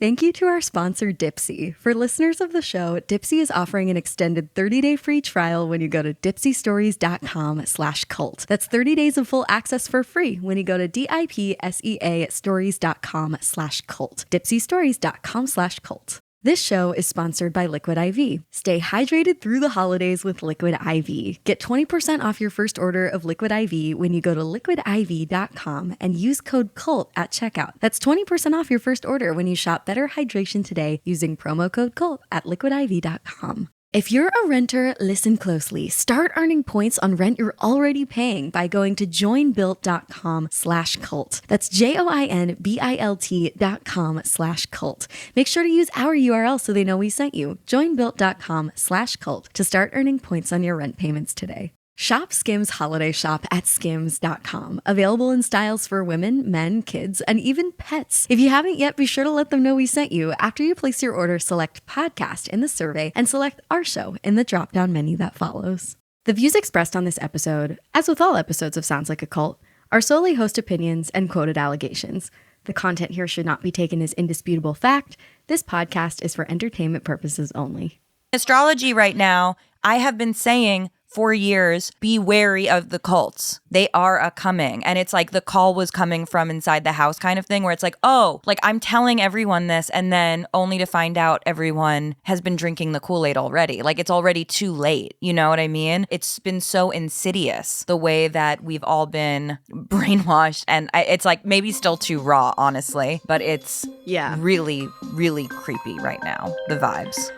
Thank you to our sponsor, Dipsea. For listeners of the show, Dipsea is offering an extended 30-day free trial when you go to dipseastories.com/cult. That's 30 days of full access for free when you go to DIPSEA stories.com/cult. dipseastories.com/cult. This show is sponsored by Liquid IV. Stay hydrated through the holidays with Liquid IV. Get 20% off your first order of Liquid IV when you go to liquidiv.com and use code CULT at checkout. That's 20% off your first order when you shop Better Hydration today using promo code CULT at liquidiv.com. If you're a renter, listen closely. Start earning points on rent you're already paying by going to joinbuilt.com/cult. That's joinbilt.com/cult. Make sure to use our URL so they know we sent you. Joinbuilt.com/cult to start earning points on your rent payments today. Shop Skims Holiday Shop at skims.com. Available in styles for women, men, kids, and even pets. If you haven't yet, be sure to let them know we sent you. After you place your order, select podcast in the survey and select our show in the drop-down menu that follows. The views expressed on this episode, as with all episodes of Sounds Like a Cult, are solely host opinions and quoted allegations. The content here should not be taken as indisputable fact. This podcast is for entertainment purposes only. Astrology right now, I have been saying for years, be wary of the cults. They are a-coming. And it's like the call was coming from inside the house kind of thing where it's like, oh, like I'm telling everyone this and then only to find out everyone has been drinking the Kool-Aid already. Like it's already too late. You know what I mean? It's been so insidious the way that we've all been brainwashed. And it's like maybe still too raw, honestly. But it's really, really creepy right now, the vibes.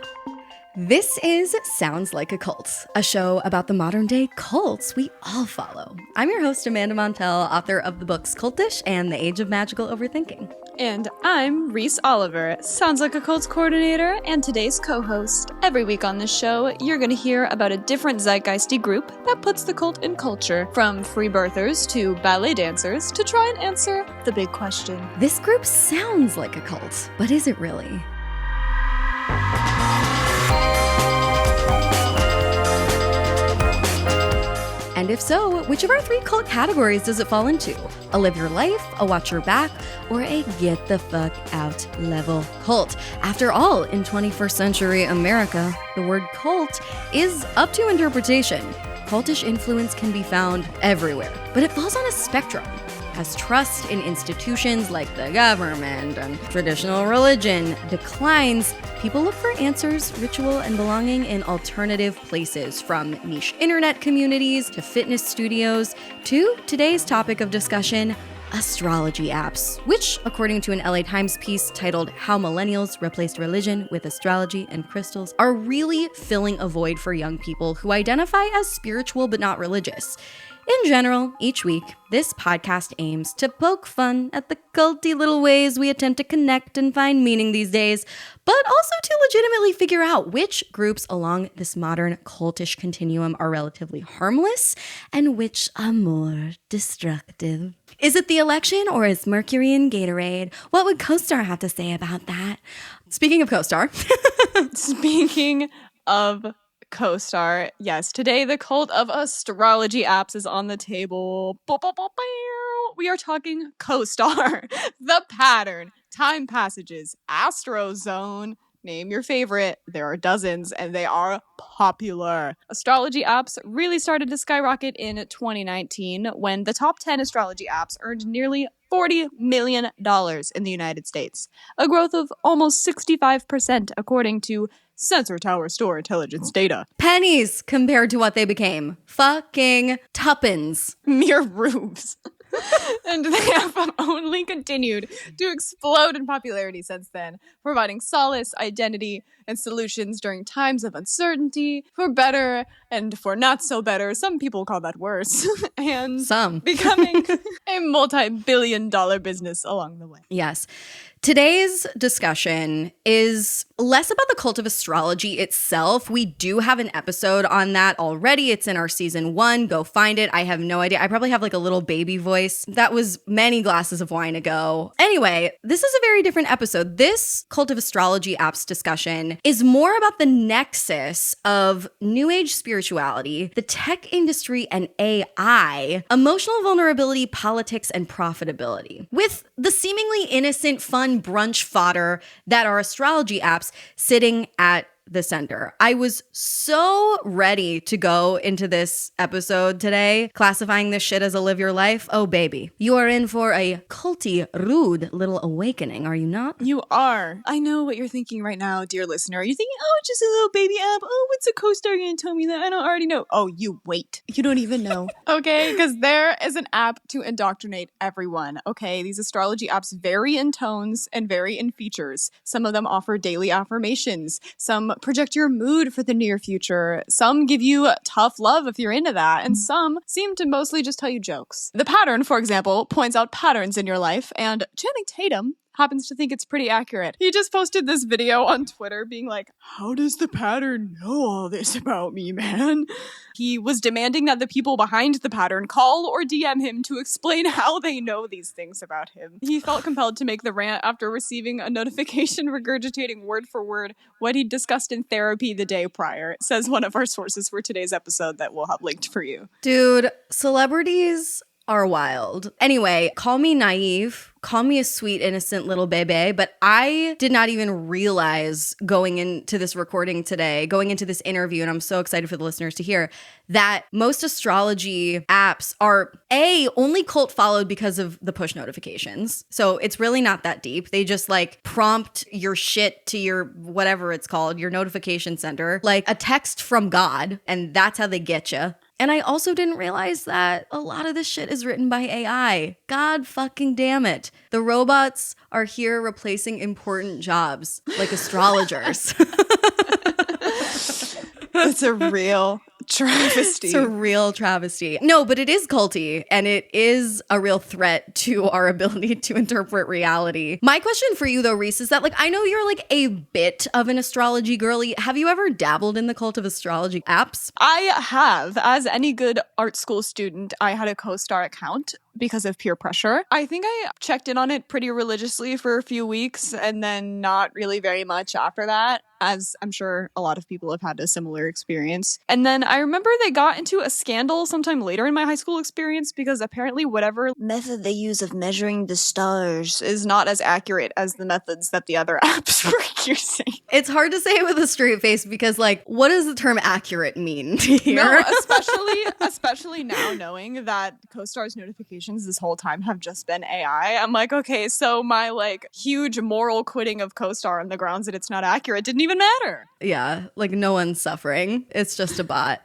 This is Sounds Like a Cult, a show about the modern-day cults we all follow. I'm your host, Amanda Montell, author of the books Cultish and The Age of Magical Overthinking. And I'm Reese Oliver, Sounds Like a Cult's coordinator and today's co-host. Every week on this show, you're going to hear about a different zeitgeisty group that puts the cult in culture, from free birthers to ballet dancers, to try and answer the big question. This group sounds like a cult, but is it really? And if so, which of our three cult categories does it fall into? A live your life, a watch your back, or a get the fuck out level cult? After all, in 21st century America, the word cult is up to interpretation. Cultish influence can be found everywhere, but it falls on a spectrum. As trust in institutions like the government and traditional religion declines, people look for answers, ritual, and belonging in alternative places, from niche internet communities to fitness studios to today's topic of discussion, astrology apps, which, according to an LA Times piece titled How Millennials Replaced Religion with Astrology and Crystals, are really filling a void for young people who identify as spiritual but not religious. In general, each week, this podcast aims to poke fun at the culty little ways we attempt to connect and find meaning these days, but also to legitimately figure out which groups along this modern cultish continuum are relatively harmless and which are more destructive. Is it the election or is Mercury in Gatorade? What would CoStar have to say about that? Speaking of CoStar. Speaking of CoStar, yes, today the cult of astrology apps is on the table. We are talking CoStar, The Pattern, Time Passages, Astrozone. Name your favorite. There are dozens, and they are popular. Astrology apps really started to skyrocket in 2019 when the top 10 astrology apps earned nearly $40 million in the United States, a growth of almost 65% according to Sensor Tower Store Intelligence data. Pennies compared to what they became. Fucking tuppence. Mere rubes. And they have only continued to explode in popularity since then, providing solace, identity, and solutions during times of uncertainty, for better and for not so better. Some people call that worse. And some becoming a multi-billion-dollar business along the way. Yes. Today's discussion is less about the cult of astrology itself. We do have an episode on that already. It's in our season 1. Go find it. I have no idea. I probably have like a little baby voice. That was many glasses of wine ago. Anyway, this is a very different episode. This cult of astrology apps discussion is more about the nexus of new age spirituality, the tech industry and AI, emotional vulnerability, politics, and profitability. With the seemingly innocent, fun fun brunch fodder that are astrology apps sitting at the center. I was so ready to go into this episode today, classifying this shit as a live your life. Oh, baby. You are in for a culty, rude little awakening, are you not? You are. I know what you're thinking right now, dear listener. You're thinking, oh, it's just a little baby app. Oh, what's a co-star going to tell me that I don't already know? Oh, you wait. You don't even know. Okay, because there is an app to indoctrinate everyone. Okay, these astrology apps vary in tones and vary in features. Some of them offer daily affirmations. Some project your mood for the near future. Some give you tough love if you're into that. And some seem to mostly just tell you jokes. The Pattern, for example, points out patterns in your life. And Channing Tatum happens to think it's pretty accurate. He just posted this video on Twitter being like, how does the Pattern know all this about me, man? He was demanding that the people behind the Pattern call or DM him to explain how they know these things about him. He felt compelled to make the rant after receiving a notification regurgitating word for word what he'd discussed in therapy the day prior, says one of our sources for today's episode that we'll have linked for you. Dude, celebrities are wild. Anyway, call me naive, call me a sweet, innocent little bebe, but I did not even realize going into this recording today, going into this interview, and I'm so excited for the listeners to hear, that most astrology apps are only cult followed because of the push notifications. So it's really not that deep. They just like prompt your shit to your whatever it's called, your notification center, like a text from God, and that's how they get you. And I also didn't realize that a lot of this shit is written by AI. God fucking damn it. The robots are here replacing important jobs like astrologers. It's a real travesty. It's a real travesty. No, but it is culty, and it is a real threat to our ability to interpret reality. My question for you, though, Reese, is that, like, I know you're like a bit of an astrology girly. Have you ever dabbled in the cult of astrology apps? I have. As any good art school student, I had a co-star account because of peer pressure. I think I checked in on it pretty religiously for a few weeks and then not really very much after that, as I'm sure a lot of people have had a similar experience. And then I remember they got into a scandal sometime later in my high school experience because apparently whatever method they use of measuring the stars is not as accurate as the methods that the other apps were using. It's hard to say it with a straight face because, like, what does the term accurate mean here? No, especially now knowing that co-star's notifications this whole time have just been AI. I'm like, okay, so my like huge moral quitting of co-star on the grounds that it's not accurate didn't even matter. Yeah, like no one's suffering. It's just a bot.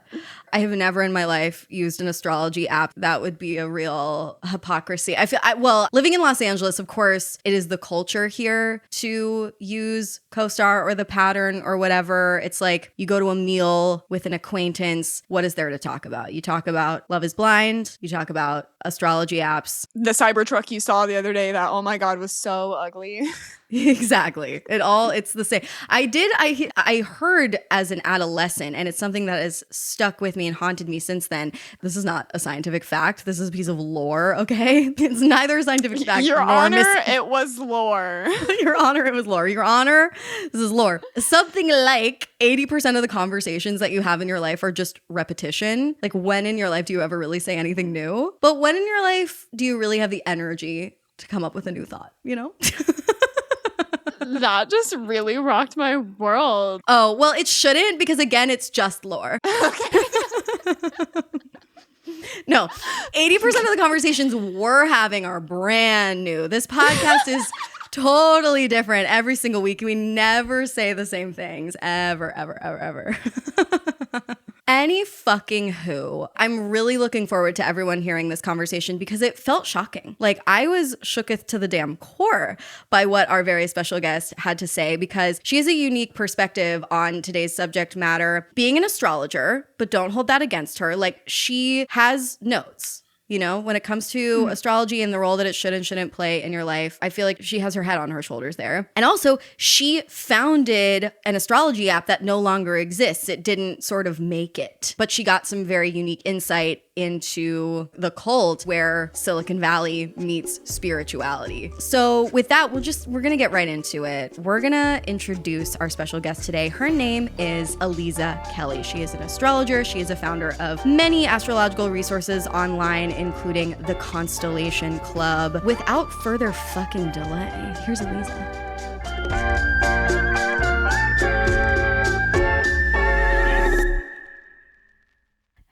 I have never in my life used an astrology app. That would be a real hypocrisy. Well, living in Los Angeles, of course, it is the culture here to use CoStar or the Pattern or whatever. It's like you go to a meal with an acquaintance. What is there to talk about? You talk about Love is Blind. You talk about astrology apps. The Cybertruck you saw the other day that, oh my God, was so ugly. Exactly. It's the same. I heard as an adolescent, and it's something that has stuck with me and haunted me since then. This is not a scientific fact. This is a piece of lore, okay? It's neither a scientific fact Your nor Honor, it was lore. Your Honor, it was lore. Your Honor, this is lore. Something like 80% of the conversations that you have in your life are just repetition. Like, when in your life do you ever really say anything new? But when in your life do you really have the energy to come up with a new thought, you know? That just really rocked my world. Oh, well, it shouldn't, because again, it's just lore. Okay. No, 80% of the conversations we're having are brand new. This podcast is totally different every single week. We never say the same things ever, ever, ever, ever. Any fucking who. I'm really looking forward to everyone hearing this conversation because it felt shocking. Like, I was shooketh to the damn core by what our very special guest had to say, because she has a unique perspective on today's subject matter, being an astrologer, but don't hold that against her. Like, she has notes. You know, when it comes to astrology and the role that it should and shouldn't play in your life, I feel like she has her head on her shoulders there. And also, she founded an astrology app that no longer exists. It didn't sort of make it, but she got some very unique insight into the cult where Silicon Valley meets spirituality. So with that, we're gonna get right into it. We're gonna introduce our special guest today. Her name is Alisa Kelly. She is an astrologer. She is a founder of many astrological resources online, including the Constellation Club. Without further fucking delay, here's Alisa.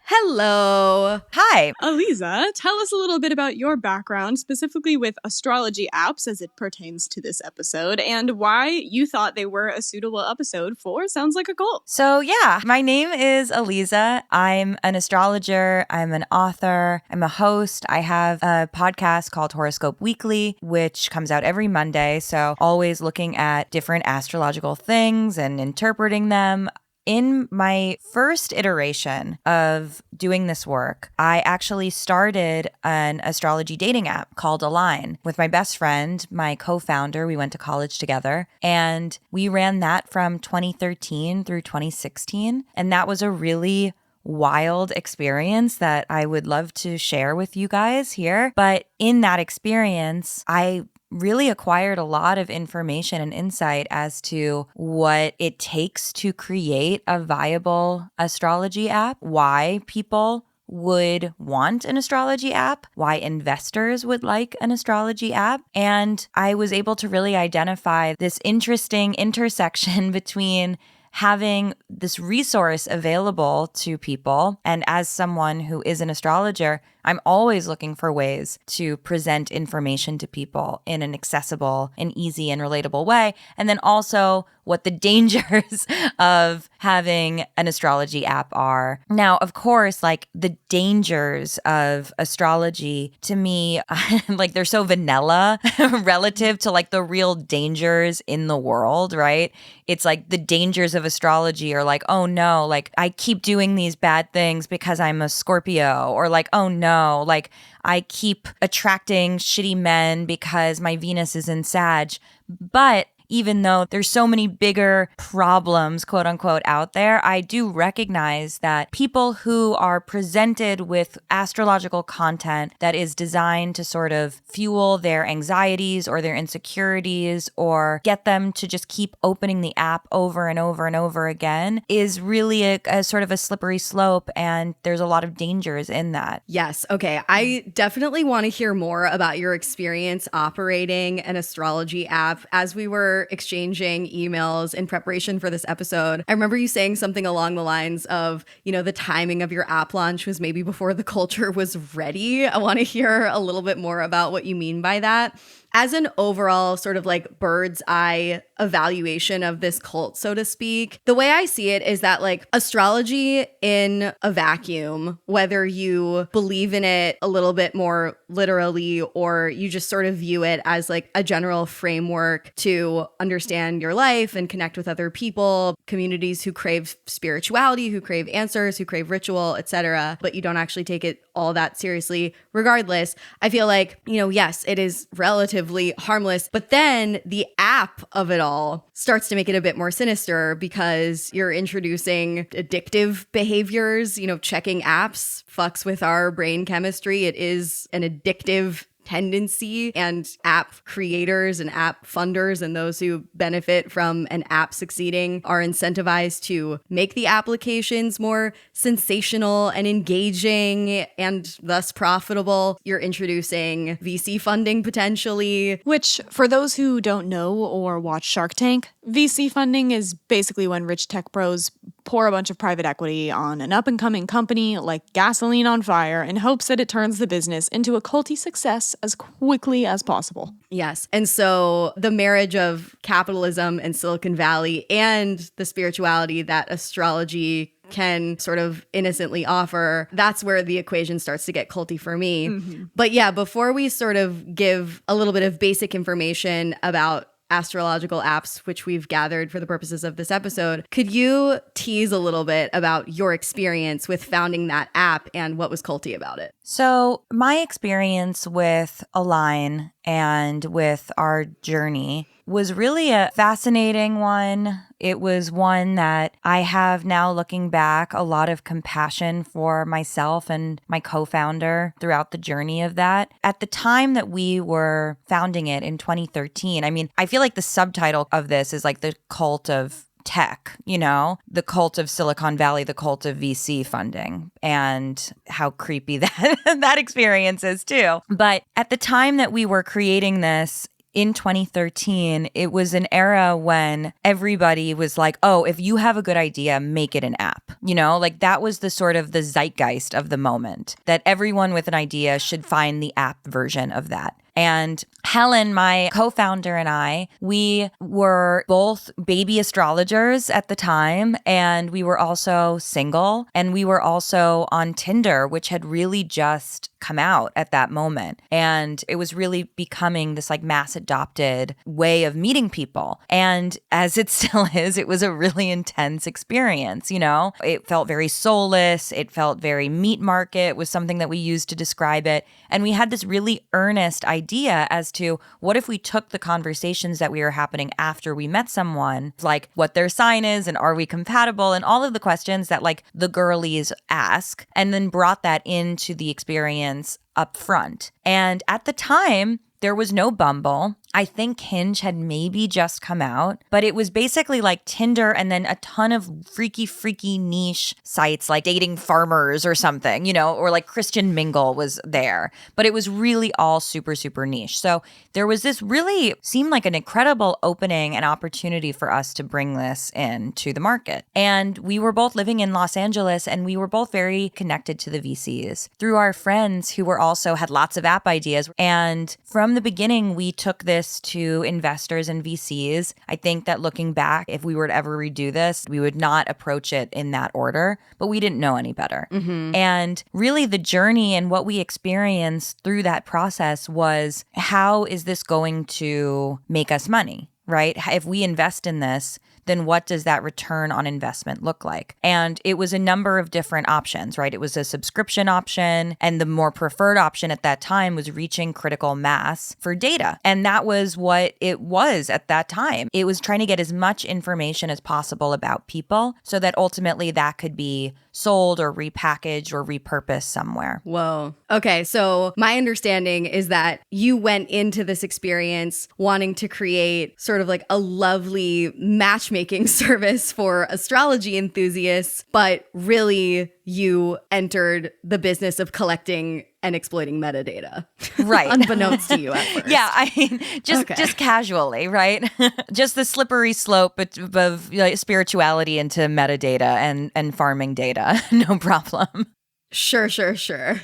Hello. Hi. Alisa, tell us a little bit about your background, specifically with astrology apps as it pertains to this episode, and why you thought they were a suitable episode for Sounds Like a Cult. So yeah, my name is Alisa. I'm an astrologer. I'm an author. I'm a host. I have a podcast called Horoscope Weekly, which comes out every Monday. So always looking at different astrological things and interpreting them. In my first iteration of doing this work, I actually started an astrology dating app called Align with my best friend, my co-founder. We went to college together, and we ran that from 2013 through 2016. And that was a really wild experience that I would love to share with you guys here. But in that experience, I really acquired a lot of information and insight as to what it takes to create a viable astrology app, why people would want an astrology app, why investors would like an astrology app. And I was able to really identify this interesting intersection between having this resource available to people. And as someone who is an astrologer, I'm always looking for ways to present information to people in an accessible and easy and relatable way. And then also what the dangers of having an astrology app are. Now, of course, like the dangers of astrology to me, like they're so vanilla relative to like the real dangers in the world, right? It's like the dangers of astrology are like, oh no, like I keep doing these bad things because I'm a Scorpio, or like, oh no, like I keep attracting shitty men because my Venus is in Sag. But even though there's so many bigger problems, quote unquote, out there, I do recognize that people who are presented with astrological content that is designed to sort of fuel their anxieties or their insecurities or get them to just keep opening the app over and over and over again is really a sort of a slippery slope. And there's a lot of dangers in that. Yes. Okay. I definitely want to hear more about your experience operating an astrology app. As we were exchanging emails in preparation for this episode, I remember you saying something along the lines of, the timing of your app launch was maybe before the culture was ready. I want to hear a little bit more about what you mean by that. As an overall sort of like bird's eye evaluation of this cult, so to speak, the way I see it is that like astrology in a vacuum, whether you believe in it a little bit more literally or you just sort of view it as like a general framework to understand your life and connect with other people, communities who crave spirituality, who crave answers, who crave ritual, etc., but you don't actually take it all that seriously. Regardless, I feel like, yes, it is relatively harmless, but then the app of it all starts to make it a bit more sinister because you're introducing addictive behaviors. Checking apps fucks with our brain chemistry. It is an addictive tendency, and app creators and app funders and those who benefit from an app succeeding are incentivized to make the applications more sensational and engaging and thus profitable. You're introducing VC funding potentially. Which, for those who don't know or watch Shark Tank, VC funding is basically when rich tech pros pour a bunch of private equity on an up-and-coming company like gasoline on fire in hopes that it turns the business into a culty success as quickly as possible. Yes. And so the marriage of capitalism and Silicon Valley and the spirituality that astrology can sort of innocently offer, that's where the equation starts to get culty for me. Mm-hmm. But yeah, before we sort of give a little bit of basic information about astrological apps, which we've gathered for the purposes of this episode, could you tease a little bit about your experience with founding that app and what was culty about it? So my experience with Align and with our journey was really a fascinating one. It was one that I have now, looking back, a lot of compassion for myself and my co-founder throughout the journey of that. At the time that we were founding it in 2013, I mean, I feel like the subtitle of this is like the cult of tech, you know, the cult of Silicon Valley, the cult of VC funding, and how creepy that experience is too. But at the time that we were creating this, in 2013, it was an era when everybody was like, oh, if you have a good idea, make it an app. You know, like that was the sort of the zeitgeist of the moment, that everyone with an idea should find the app version of that. And Helen, my co-founder, and I, we were both baby astrologers at the time, and we were also single, and we were also on Tinder, which had really just come out at that moment. And it was really becoming this like mass adopted way of meeting people. And as it still is, it was a really intense experience, you know? It felt very soulless. It felt very meat market was something that we used to describe it. And we had this really earnest idea as to what if we took the conversations that we were happening after we met someone, like what their sign is and are we compatible and all of the questions that like the girlies ask, and then brought that into the experience up front. And at the time, there was no Bumble. I think Hinge had maybe just come out, but it was basically like Tinder and then a ton of freaky niche sites like Dating Farmers or something, you know, or like Christian Mingle was there. But it was really all super niche. So there was this really seemed like an incredible opening and opportunity for us to bring this in to the market. And we were both living in Los Angeles, and we were both very connected to the VCs through our friends who were also had lots of app ideas. And from the beginning, we took this to investors and VCs. I think that looking back, if we were to ever redo this, we would not approach it in that order, but we didn't know any better. Mm-hmm. And really the journey and what we experienced through that process was, how is this going to make us money, right? If we invest in this, then what does that return on investment look like? And it was a number of different options, right? It was a subscription option, and the more preferred option at that time was reaching critical mass for data. And that was what it was at that time. It was trying to get as much information as possible about people so that ultimately that could be sold or repackaged or repurposed somewhere. Whoa. Okay, so my understanding is that you went into this experience wanting to create sort of like a lovely matchmaking service for astrology enthusiasts, but really you entered the business of collecting and exploiting metadata. Right. Unbeknownst to you at first. Yeah, I mean, just casually, right? Just the slippery slope of spirituality into metadata and farming data. No problem. Sure.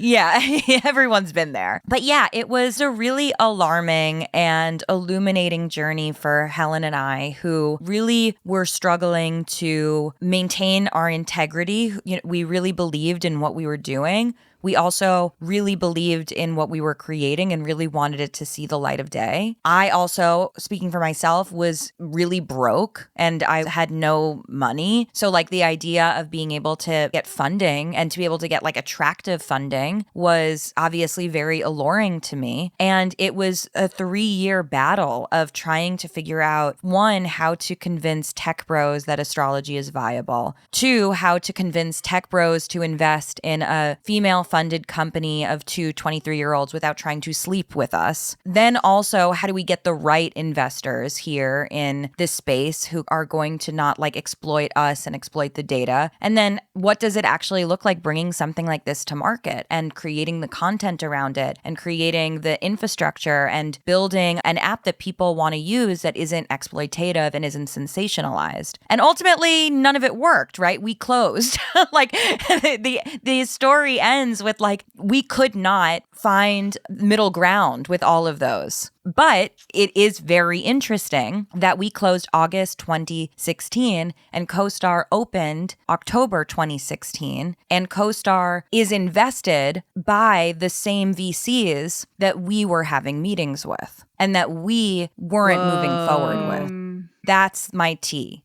Yeah, everyone's been there. But yeah, it was a really alarming and illuminating journey for Helen and I, who really were struggling to maintain our integrity. You know, we really believed in what we were doing. We also really believed in what we were creating and really wanted it to see the light of day. I also, speaking for myself, was really broke and I had no money. So like the idea of being able to get funding and to be able to get like attractive funding was obviously very alluring to me. And it was a 3-year battle of trying to figure out, 1, how to convince tech bros that astrology is viable. 2, how to convince tech bros to invest in a female funded company of 2 23-year-olds without trying to sleep with us. Then also, how do we get the right investors here in this space who are going to not like exploit us and exploit the data? And then what does it actually look like bringing something like this to market and creating the content around it and creating the infrastructure and building an app that people want to use that isn't exploitative and isn't sensationalized? And ultimately, none of it worked, right? We closed. Like the story ends with like, we could not find middle ground with all of those. But it is very interesting that we closed August 2016 and CoStar opened October 2016. And CoStar is invested by the same VCs that we were having meetings with and that we weren't moving forward with. That's my tea.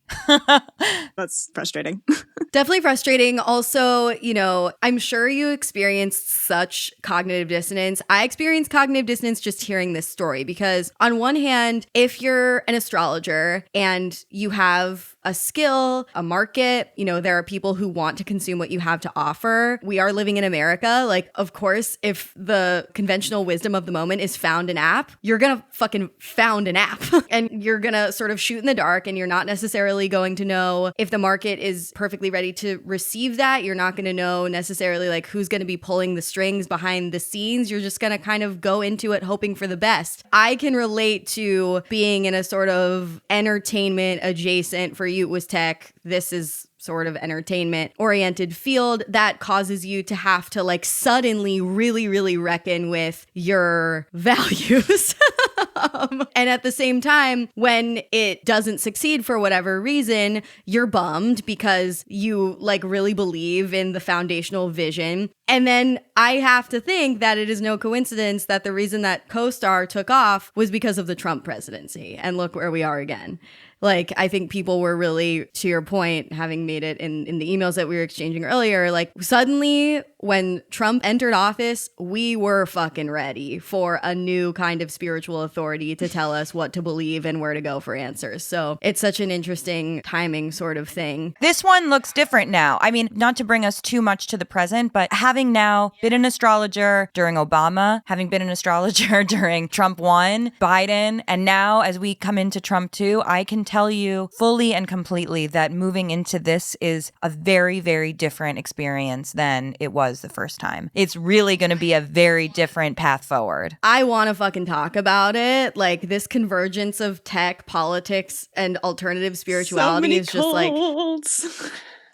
That's frustrating. Definitely frustrating. Also, I'm sure you experienced such cognitive dissonance. I experienced cognitive dissonance just hearing this story because, on one hand, if you're an astrologer and you have a skill, a market, there are people who want to consume what you have to offer. We are living in America. Like, of course, if the conventional wisdom of the moment is found an app, you're gonna fucking found an app and you're gonna sort of shoot in the dark, and you're not necessarily going to know if the market is perfectly ready to receive that. You're not gonna know necessarily like who's gonna be pulling the strings behind the scenes. You're just gonna kind of go into it hoping for the best. I can relate to being in a sort of entertainment adjacent, for you it was tech, this is sort of entertainment oriented field that causes you to have to like suddenly really, really reckon with your values. And at the same time, when it doesn't succeed for whatever reason, you're bummed because you like really believe in the foundational vision. And then I have to think that it is no coincidence that the reason that CoStar took off was because of the Trump presidency. And look where we are again. Like, I think people were really, to your point, having made it in the emails that we were exchanging earlier, like suddenly when Trump entered office, we were fucking ready for a new kind of spiritual authority to tell us what to believe and where to go for answers. So it's such an interesting timing sort of thing. This one looks different now. I mean, not to bring us too much to the present, but having now been an astrologer during Obama, having been an astrologer during Trump 1, Biden, and now as we come into Trump 2, I can tell you fully and completely that moving into this is a very, very different experience than it was the first time. It's really going to be a very different path forward. I want to fucking talk about it. Like, this convergence of tech, politics, and alternative spirituality is just like...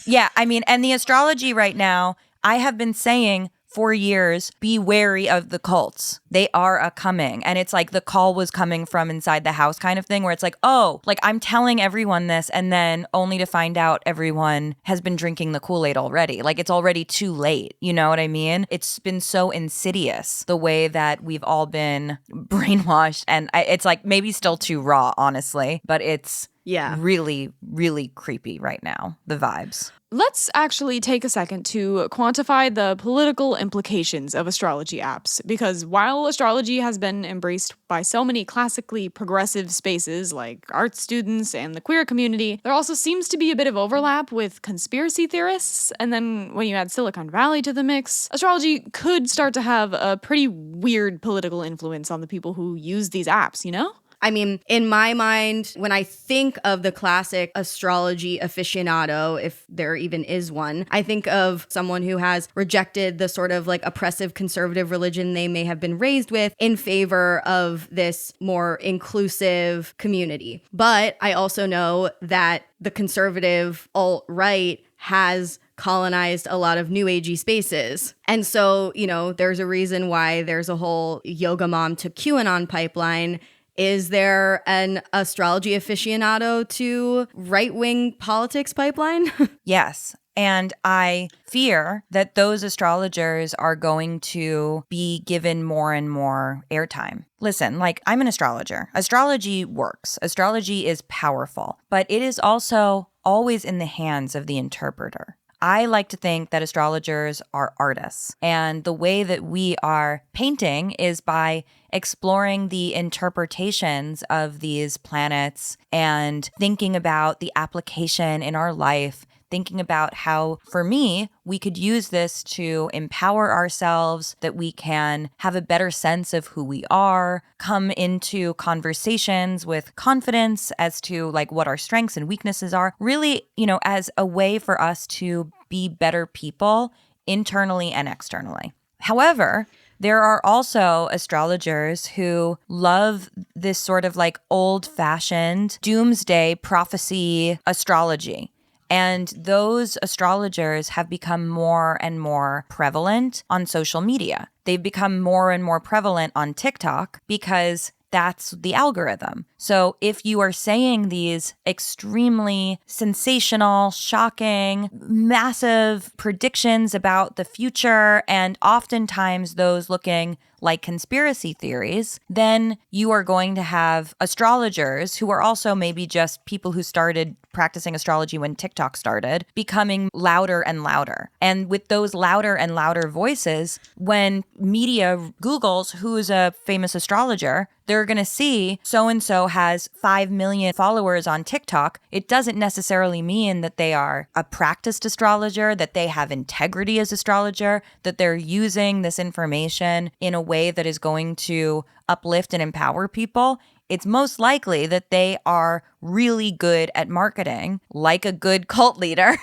Yeah, I mean, and the astrology right now, I have been saying for years, be wary of the cults. They are a coming. And it's like the call was coming from inside the house kind of thing, where it's like, oh, like I'm telling everyone this, and then only to find out everyone has been drinking the Kool-Aid already. Like, it's already too late. You know what I mean? It's been so insidious the way that we've all been brainwashed. And it's like maybe still too raw, honestly, but it's really, really creepy right now, the vibes. Let's actually take a second to quantify the political implications of astrology apps, because while astrology has been embraced by so many classically progressive spaces like art students and the queer community, there also seems to be a bit of overlap with conspiracy theorists, and then when you add Silicon Valley to the mix, astrology could start to have a pretty weird political influence on the people who use these apps, you know? I mean, in my mind, when I think of the classic astrology aficionado, if there even is one, I think of someone who has rejected the sort of like oppressive conservative religion they may have been raised with in favor of this more inclusive community. But I also know that the conservative alt-right has colonized a lot of new agey spaces. And so, there's a reason why there's a whole yoga mom to QAnon pipeline. Is there an astrology aficionado to right-wing politics pipeline? Yes. And I fear that those astrologers are going to be given more and more airtime. Listen, like, I'm an astrologer. Astrology works. Astrology is powerful, but it is also always in the hands of the interpreter. I like to think that astrologers are artists, and the way that we are painting is by exploring the interpretations of these planets and thinking about the application in our life, thinking about how, for me, we could use this to empower ourselves, that we can have a better sense of who we are, come into conversations with confidence as to like what our strengths and weaknesses are, really, as a way for us to be better people internally and externally. However, there are also astrologers who love this sort of like old-fashioned doomsday prophecy astrology. And those astrologers have become more and more prevalent on social media. They've become more and more prevalent on TikTok because that's the algorithm. So if you are saying these extremely sensational, shocking, massive predictions about the future, and oftentimes those looking like conspiracy theories, then you are going to have astrologers who are also maybe just people who started practicing astrology when TikTok started, becoming louder and louder. And with those louder and louder voices, when media Googles who's a famous astrologer, they're going to see so-and-so has 5 million followers on TikTok. It doesn't necessarily mean that they are a practiced astrologer, that they have integrity as astrologer, that they're using this information in a way that is going to uplift and empower people. It's most likely that they are really good at marketing, like a good cult leader,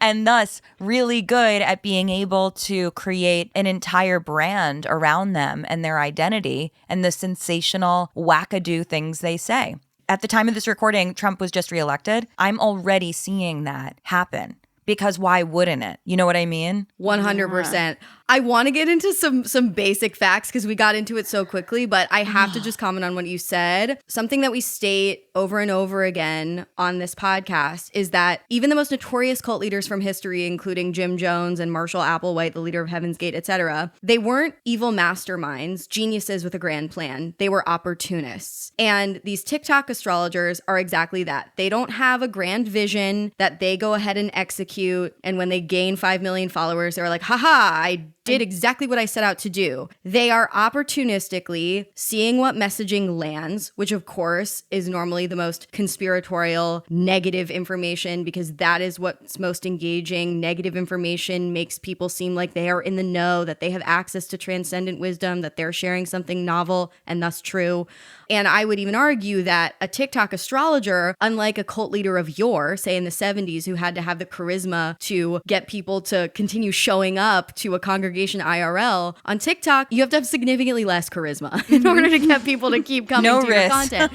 and thus really good at being able to create an entire brand around them and their identity and the sensational wackadoo things they say. At the time of this recording, Trump was just reelected. I'm already seeing that happen. Because why wouldn't it? You know what I mean? 100%. I want to get into some basic facts because we got into it so quickly, but I have to just comment on what you said. Something that we state over and over again on this podcast is that even the most notorious cult leaders from history, including Jim Jones and Marshall Applewhite, the leader of Heaven's Gate, etc., they weren't evil masterminds, geniuses with a grand plan. They were opportunists. And these TikTok astrologers are exactly that. They don't have a grand vision that they go ahead and execute. And when they gain 5 million followers, they're like, haha, I did exactly what I set out to do. They are opportunistically seeing what messaging lands, which of course is normally the most conspiratorial, negative information because that is what's most engaging. Negative information makes people seem like they are in the know, that they have access to transcendent wisdom, that they're sharing something novel and thus true. And I would even argue that a TikTok astrologer, unlike a cult leader of yore, say in the 70s, who had to have the charisma to get people to continue showing up to a congregation IRL, on TikTok, you have to have significantly less charisma in order to get people to keep coming to your content.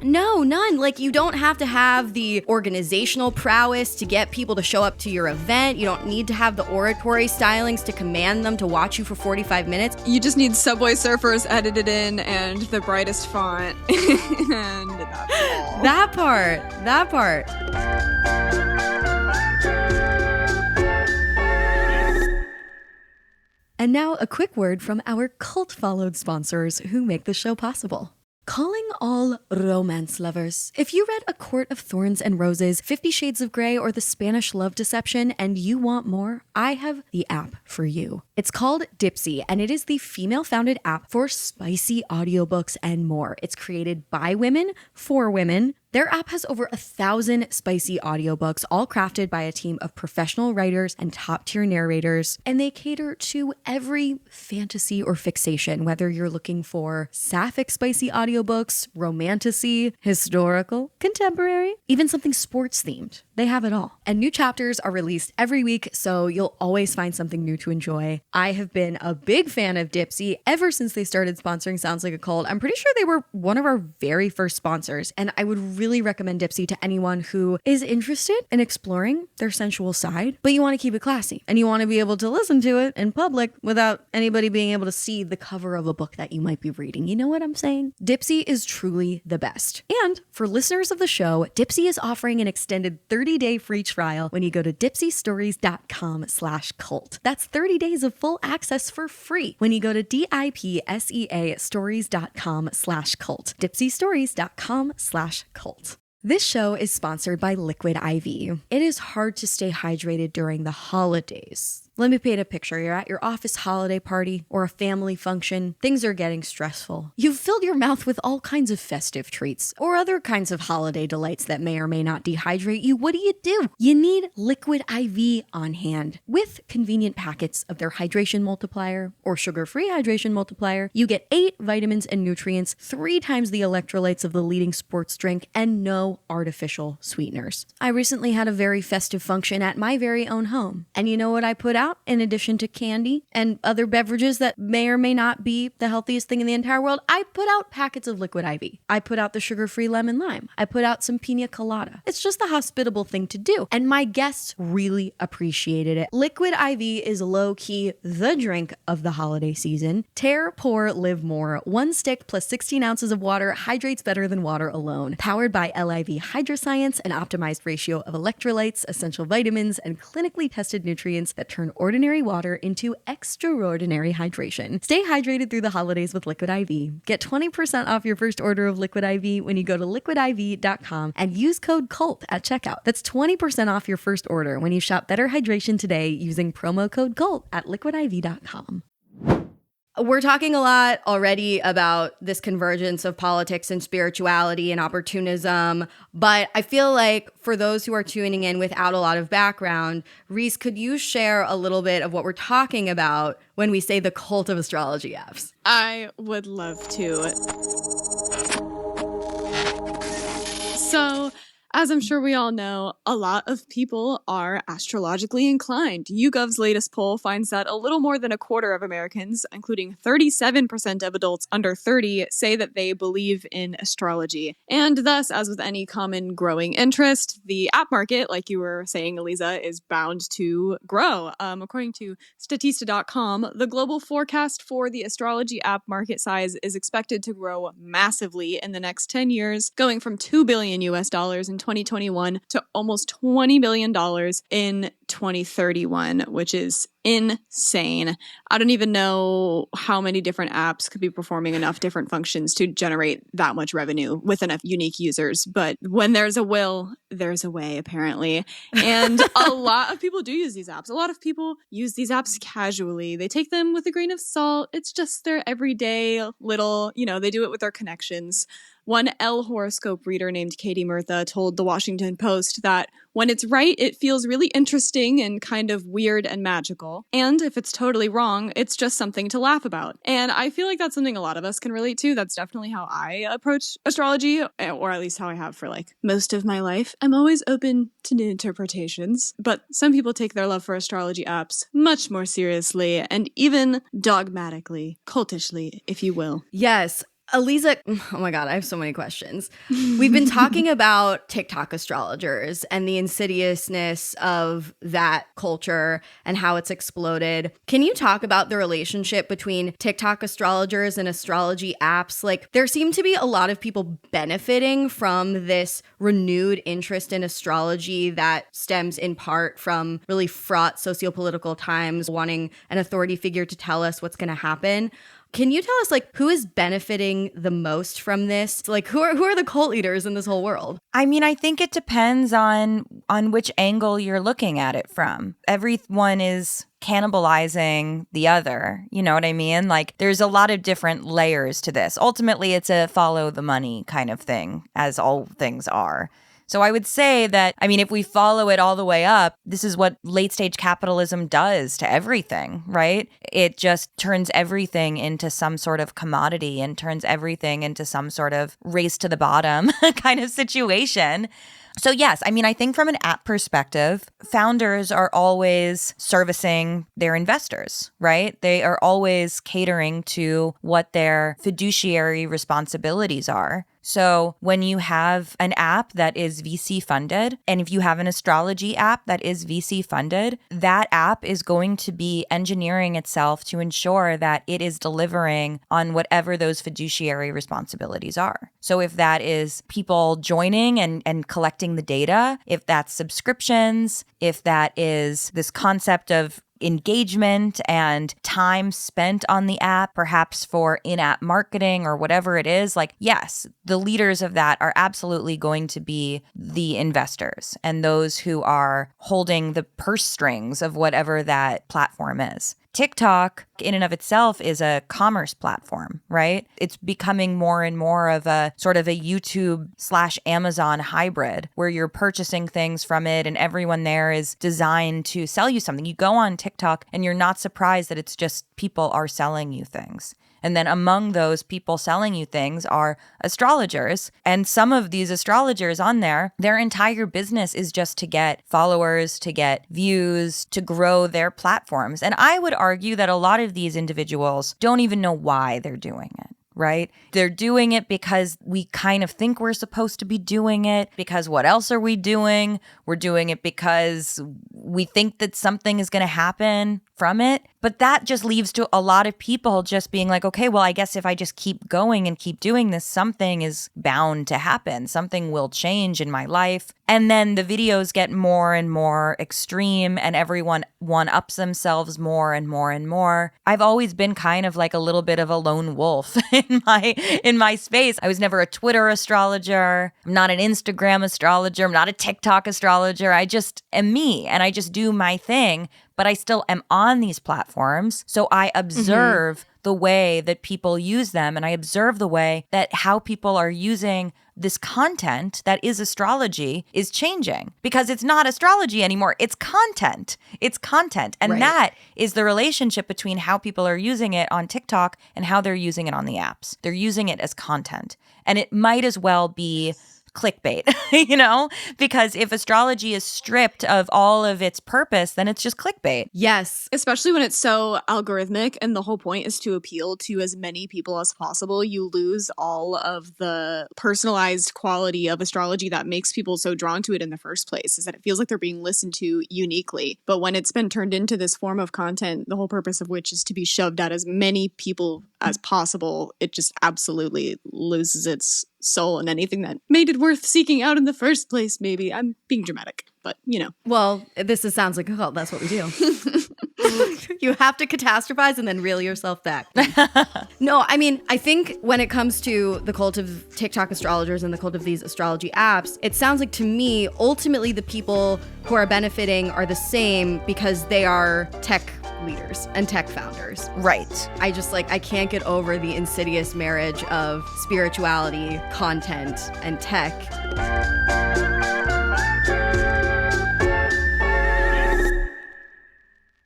No, none. Like, you don't have to have the organizational prowess to get people to show up to your event. You don't need to have the oratory stylings to command them to watch you for 45 minutes. You just need Subway Surfers edited in and the brightest font. And that's all. That part. And now a quick word from our cult-followed sponsors who make the show possible. Calling all romance lovers. If you read A Court of Thorns and Roses, 50 Shades of Grey, or The Spanish Love Deception, and you want more, I have the app for you. It's called Dipsea, and it is the female-founded app for spicy audiobooks and more. It's created by women, for women. Their app has over 1,000 spicy audiobooks, all crafted by a team of professional writers and top-tier narrators, and they cater to every fantasy or fixation, whether you're looking for sapphic spicy audiobooks, romantasy, historical, contemporary, even something sports-themed. They have it all. And new chapters are released every week, so you'll always find something new to enjoy. I have been a big fan of Dipsea ever since they started sponsoring Sounds Like a Cult. I'm pretty sure they were one of our very first sponsors, and I would really recommend Dipsea to anyone who is interested in exploring their sensual side, but you want to keep it classy, and you want to be able to listen to it in public without anybody being able to see the cover of a book that you might be reading. You know what I'm saying? Dipsea is truly the best. And for listeners of the show, Dipsea is offering an extended 30-day free trial when you go to dipseastories.com/cult. That's 30 days of full access for free when you go to DIPSEA stories.com/cult. dipseastories.com/cult. This show is sponsored by Liquid IV. It is hard to stay hydrated during the holidays. Let me paint a picture. You're at your office holiday party or a family function. Things are getting stressful. You've filled your mouth with all kinds of festive treats or other kinds of holiday delights that may or may not dehydrate you. What do? You need Liquid IV on hand. With convenient packets of their hydration multiplier or sugar-free hydration multiplier, you get 8 vitamins and nutrients, 3 times the electrolytes of the leading sports drink, and no artificial sweeteners. I recently had a very festive function at my very own home. And you know what I put out in addition to candy and other beverages that may or may not be the healthiest thing in the entire world? I put out packets of Liquid IV. I put out the sugar-free lemon lime. I put out some pina colada. It's just the hospitable thing to do. And my guests really appreciated it. Liquid IV is low-key the drink of the holiday season. Tear, pour, live more. 1 stick plus 16 ounces of water hydrates better than water alone. Powered by LIV Hydroscience, an optimized ratio of electrolytes, essential vitamins, and clinically tested nutrients that turn ordinary water into extraordinary hydration. Stay hydrated through the holidays with Liquid IV. Get 20% off your first order of Liquid IV when you go to liquidiv.com and use code CULT at checkout. That's 20% off your first order when you shop Better Hydration today using promo code CULT at liquidiv.com. We're talking a lot already about this convergence of politics and spirituality and opportunism, but I feel like for those who are tuning in without a lot of background, Reese, could you share a little bit of what we're talking about when we say the cult of astrology apps? I would love to. So, as I'm sure we all know, a lot of people are astrologically inclined. YouGov's latest poll finds that a little more than a quarter of Americans, including 37% of adults under 30, say that they believe in astrology. And thus, as with any common growing interest, the app market, like you were saying, Alisa, is bound to grow. According to Statista.com, the global forecast for the astrology app market size is expected to grow massively in the next 10 years, going from $2 billion US in 2021 to almost $20 billion in 2031, which is insane. I don't even know how many different apps could be performing enough different functions to generate that much revenue with enough unique users. But when there's a will, there's a way, apparently. And a lot of people do use these apps. A lot of people use these apps casually. They take them with a grain of salt. It's just their everyday little, they do it with their connections. One Elle horoscope reader named Katie Murtha told the Washington Post that when it's right, it feels really interesting and kind of weird and magical. And if it's totally wrong, it's just something to laugh about. And I feel like that's something a lot of us can relate to. That's definitely how I approach astrology, or at least how I have for most of my life. I'm always open to new interpretations, but some people take their love for astrology apps much more seriously and even dogmatically, cultishly, if you will. Yes. Alisa, oh my God, I have so many questions. We've been talking about TikTok astrologers and the insidiousness of that culture and how it's exploded. Can you talk about the relationship between TikTok astrologers and astrology apps? There seem to be a lot of people benefiting from this renewed interest in astrology that stems in part from really fraught sociopolitical times, wanting an authority figure to tell us what's going to happen. Can you tell us who is benefiting the most from this? Who are the cult leaders in this whole world? I mean, I think it depends on which angle you're looking at it from. Everyone is cannibalizing the other. You know what I mean? There's a lot of different layers to this. Ultimately, it's a follow the money kind of thing, as all things are. So I would say that, if we follow it all the way up, this is what late stage capitalism does to everything, right? It just turns everything into some sort of commodity and turns everything into some sort of race to the bottom kind of situation. So yes, I think from an app perspective, founders are always servicing their investors, right? They are always catering to what their fiduciary responsibilities are. So when you have an app that is VC funded, and if you have an astrology app that is VC funded, that app is going to be engineering itself to ensure that it is delivering on whatever those fiduciary responsibilities are. So if that is people joining and collecting the data, if that's subscriptions, if that is this concept of engagement and time spent on the app, perhaps for in-app marketing or whatever it is, yes, the leaders of that are absolutely going to be the investors and those who are holding the purse strings of whatever that platform is. TikTok in and of itself is a commerce platform, right? It's becoming more and more of a sort of a YouTube/Amazon hybrid where you're purchasing things from it and everyone there is designed to sell you something. You go on TikTok and you're not surprised that it's just people are selling you things. And then among those people selling you things are astrologers. And some of these astrologers on there, their entire business is just to get followers, to get views, to grow their platforms. And I would argue that a lot of these individuals don't even know why they're doing it. Right? They're doing it because we kind of think we're supposed to be doing it, because what else are we doing? We're doing it because we think that something is going to happen. from it. But that just leaves to a lot of people just being like, okay, well, I guess if I just keep going and keep doing this, something is bound to happen. Something will change in my life. And then the videos get more and more extreme and everyone one-ups themselves more and more and more. I've always been kind of like a little bit of a lone wolf in my space. I was never a Twitter astrologer. I'm not an Instagram astrologer. I'm not a TikTok astrologer. I just am me and I just do my thing. But I still am on these platforms. So I observe the way that people use them. And I observe the way that how people are using this content that is astrology is changing. Because it's not astrology anymore. It's content. It's content. And that is the relationship between how people are using it on TikTok and how they're using it on the apps. They're using it as content. And it might as well be clickbait, because if astrology is stripped of all of its purpose, then it's just clickbait. Yes. Especially when it's so algorithmic and the whole point is to appeal to as many people as possible. You lose all of the personalized quality of astrology that makes people so drawn to it in the first place, is that it feels like they're being listened to uniquely. But when it's been turned into this form of content, the whole purpose of which is to be shoved at as many people as possible, it just absolutely loses its soul and anything that made it worth seeking out in the first place. Maybe I'm being dramatic, but Well, sounds like a cult. That's what we do. You have to catastrophize and then reel yourself back. No, I mean, I think when it comes to the cult of TikTok astrologers and the cult of these astrology apps, it sounds like to me, ultimately the people who are benefiting are the same because they are tech leaders and tech founders. Right. I can't get over the insidious marriage of spirituality, content, and tech.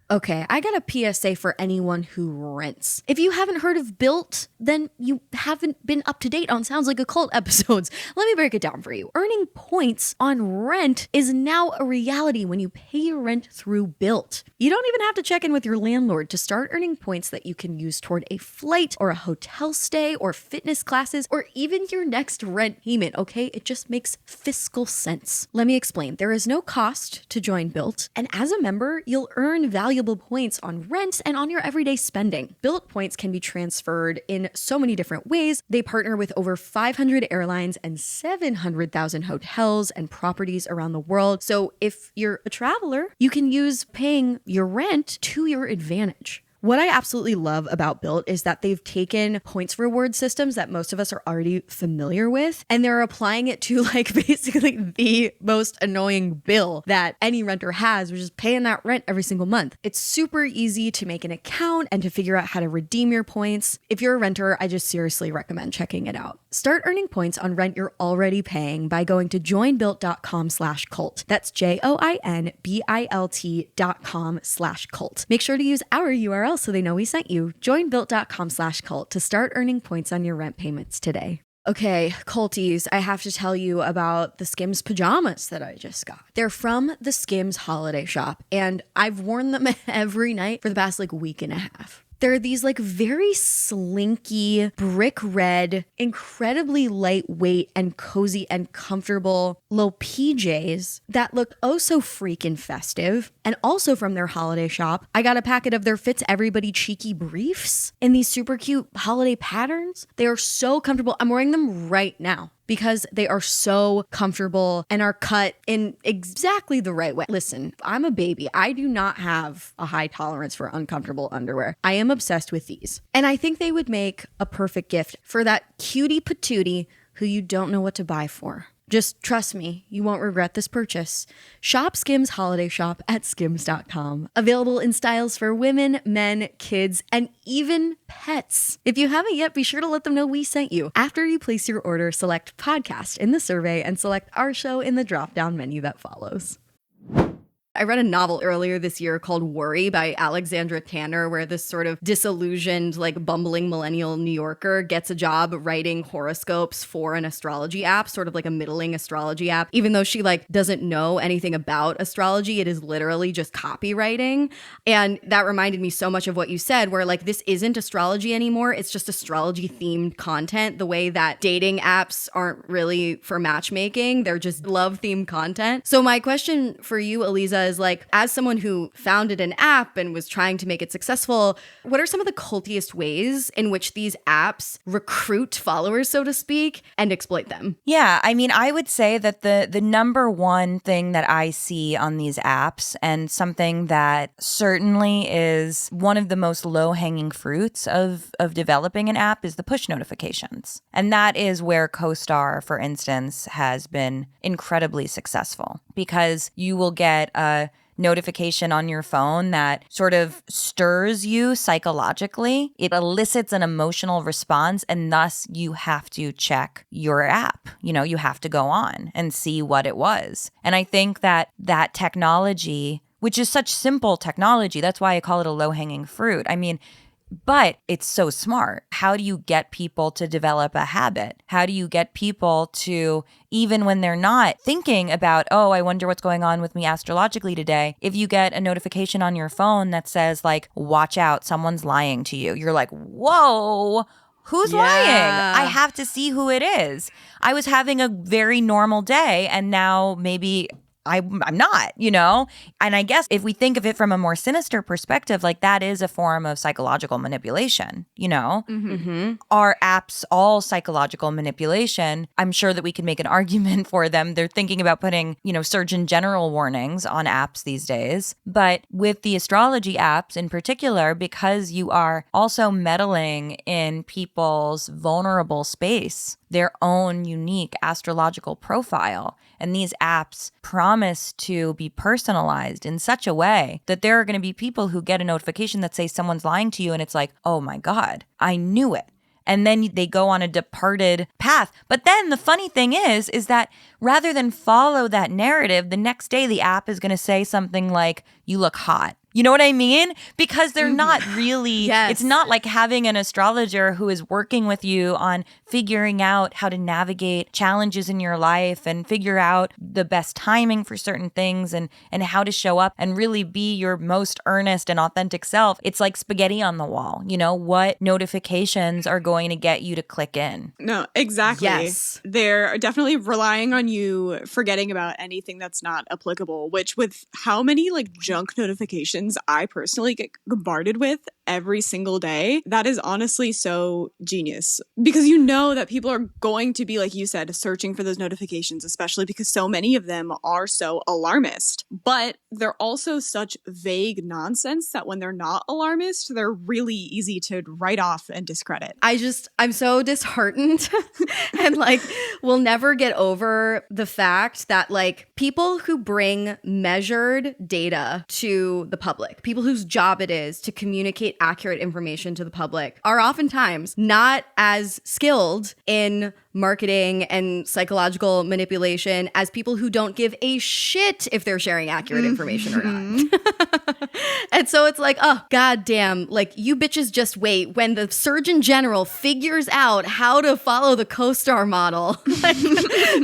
Okay, I got a PSA for anyone who rents. If you haven't heard of Built, then you haven't been up to date on Sounds Like a Cult episodes. Let me break it down for you. Earning points on rent is now a reality when you pay your rent through Built. You don't even have to check in with your landlord to start earning points that you can use toward a flight or a hotel stay or fitness classes or even your next rent payment, okay? It just makes fiscal sense. Let me explain. There is no cost to join Built, and as a member, you'll earn valuable points on rent and on your everyday spending. Built points can be transferred in so many different ways. They partner with over 500 airlines and 700,000 hotels and properties around the world. So if you're a traveler, you can use paying your rent to your advantage. What I absolutely love about Built is that they've taken points reward systems that most of us are already familiar with, and they're applying it to basically the most annoying bill that any renter has, which is paying that rent every single month. It's super easy to make an account and to figure out how to redeem your points. If you're a renter, I just seriously recommend checking it out. Start earning points on rent you're already paying by going to joinbuilt.com/cult. That's JOINBILT.com/cult. Make sure to use our URL so they know we sent you. Joinbuilt.com/cult to start earning points on your rent payments today. Okay, culties, I have to tell you about the Skims pajamas that I just got. They're from the Skims holiday shop, and I've worn them every night for the past week and a half. They're these very slinky, brick red, incredibly lightweight and cozy and comfortable little PJs that look oh so freaking festive. And also from their holiday shop, I got a packet of their Fits Everybody cheeky briefs in these super cute holiday patterns. They are so comfortable. I'm wearing them right now because they are so comfortable and are cut in exactly the right way. Listen, I'm a baby. I do not have a high tolerance for uncomfortable underwear. I am obsessed with these. And I think they would make a perfect gift for that cutie patootie who you don't know what to buy for. Just trust me, you won't regret this purchase. Shop Skims Holiday Shop at skims.com. Available in styles for women, men, kids, and even pets. If you haven't yet, be sure to let them know we sent you. After you place your order, select podcast in the survey and select our show in the drop-down menu that follows. I read a novel earlier this year called Worry by Alexandra Tanner, where this sort of disillusioned, bumbling millennial New Yorker gets a job writing horoscopes for an astrology app, sort of like a middling astrology app. Even though she doesn't know anything about astrology, it is literally just copywriting. And that reminded me so much of what you said, where this isn't astrology anymore. It's just astrology themed content, the way that dating apps aren't really for matchmaking. They're just love themed content. So my question for you, Alisa, because, like, as someone who founded an app and was trying to make it successful, what are some of the cultiest ways in which these apps recruit followers, so to speak, and exploit them? Yeah, I mean, I would say that the number one thing that I see on these apps, and something that certainly is one of the most low-hanging fruits of developing an app, is the push notifications. And that is where CoStar, for instance, has been incredibly successful, because you will get a notification on your phone that sort of stirs you psychologically. It elicits an emotional response, and thus you have to check your app. You know, you have to go on and see what it was. And I think that that technology, which is such simple technology, that's why I call it a low-hanging fruit. I mean, but it's so smart. How do you get people to develop a habit? How do you get people to, even when they're not thinking about, oh, I wonder what's going on with me astrologically today, if you get a notification on your phone that says, like, watch out, someone's lying to you, you're like, whoa, who's lying? I have to see who it is. I was having a very normal day, and now maybe I'm not, you know? And I guess if we think of it from a more sinister perspective, like, that is a form of psychological manipulation, you know? Are apps all psychological manipulation? I'm sure that we can make an argument for them. They're thinking about putting, you know, Surgeon General warnings on apps these days. But with the astrology apps in particular, because you are also meddling in people's vulnerable space, their own unique astrological profile. And these apps promise to be personalized in such a way that there are going to be people who get a notification that says someone's lying to you, and it's like, oh my God, I knew it. And then they go on a departed path. But then the funny thing is that rather than follow that narrative, the next day the app is going to say something like, you look hot. You know what I mean? Because they're not really, it's not like having an astrologer who is working with you on figuring out how to navigate challenges in your life and figure out the best timing for certain things and how to show up and really be your most earnest and authentic self. It's like spaghetti on the wall. You know, what notifications are going to get you to click in? No, exactly. Yes. They're definitely relying on you forgetting about anything that's not applicable, which, with how many like junk notifications I personally get bombarded with every single day, that is honestly so genius. Because you know that people are going to be, like you said, searching for those notifications, especially because so many of them are so alarmist. But they're also such vague nonsense that when they're not alarmist, they're really easy to write off and discredit. I'm so disheartened and, like, we'll never get over the fact that, like, people who bring measured data to the public, people whose job it is to communicate accurate information to the public, are oftentimes not as skilled in marketing and psychological manipulation as people who don't give a shit if they're sharing accurate information or not. And so it's like, oh, goddamn, like, you bitches just wait. When the Surgeon General figures out how to follow the CoStar model, like,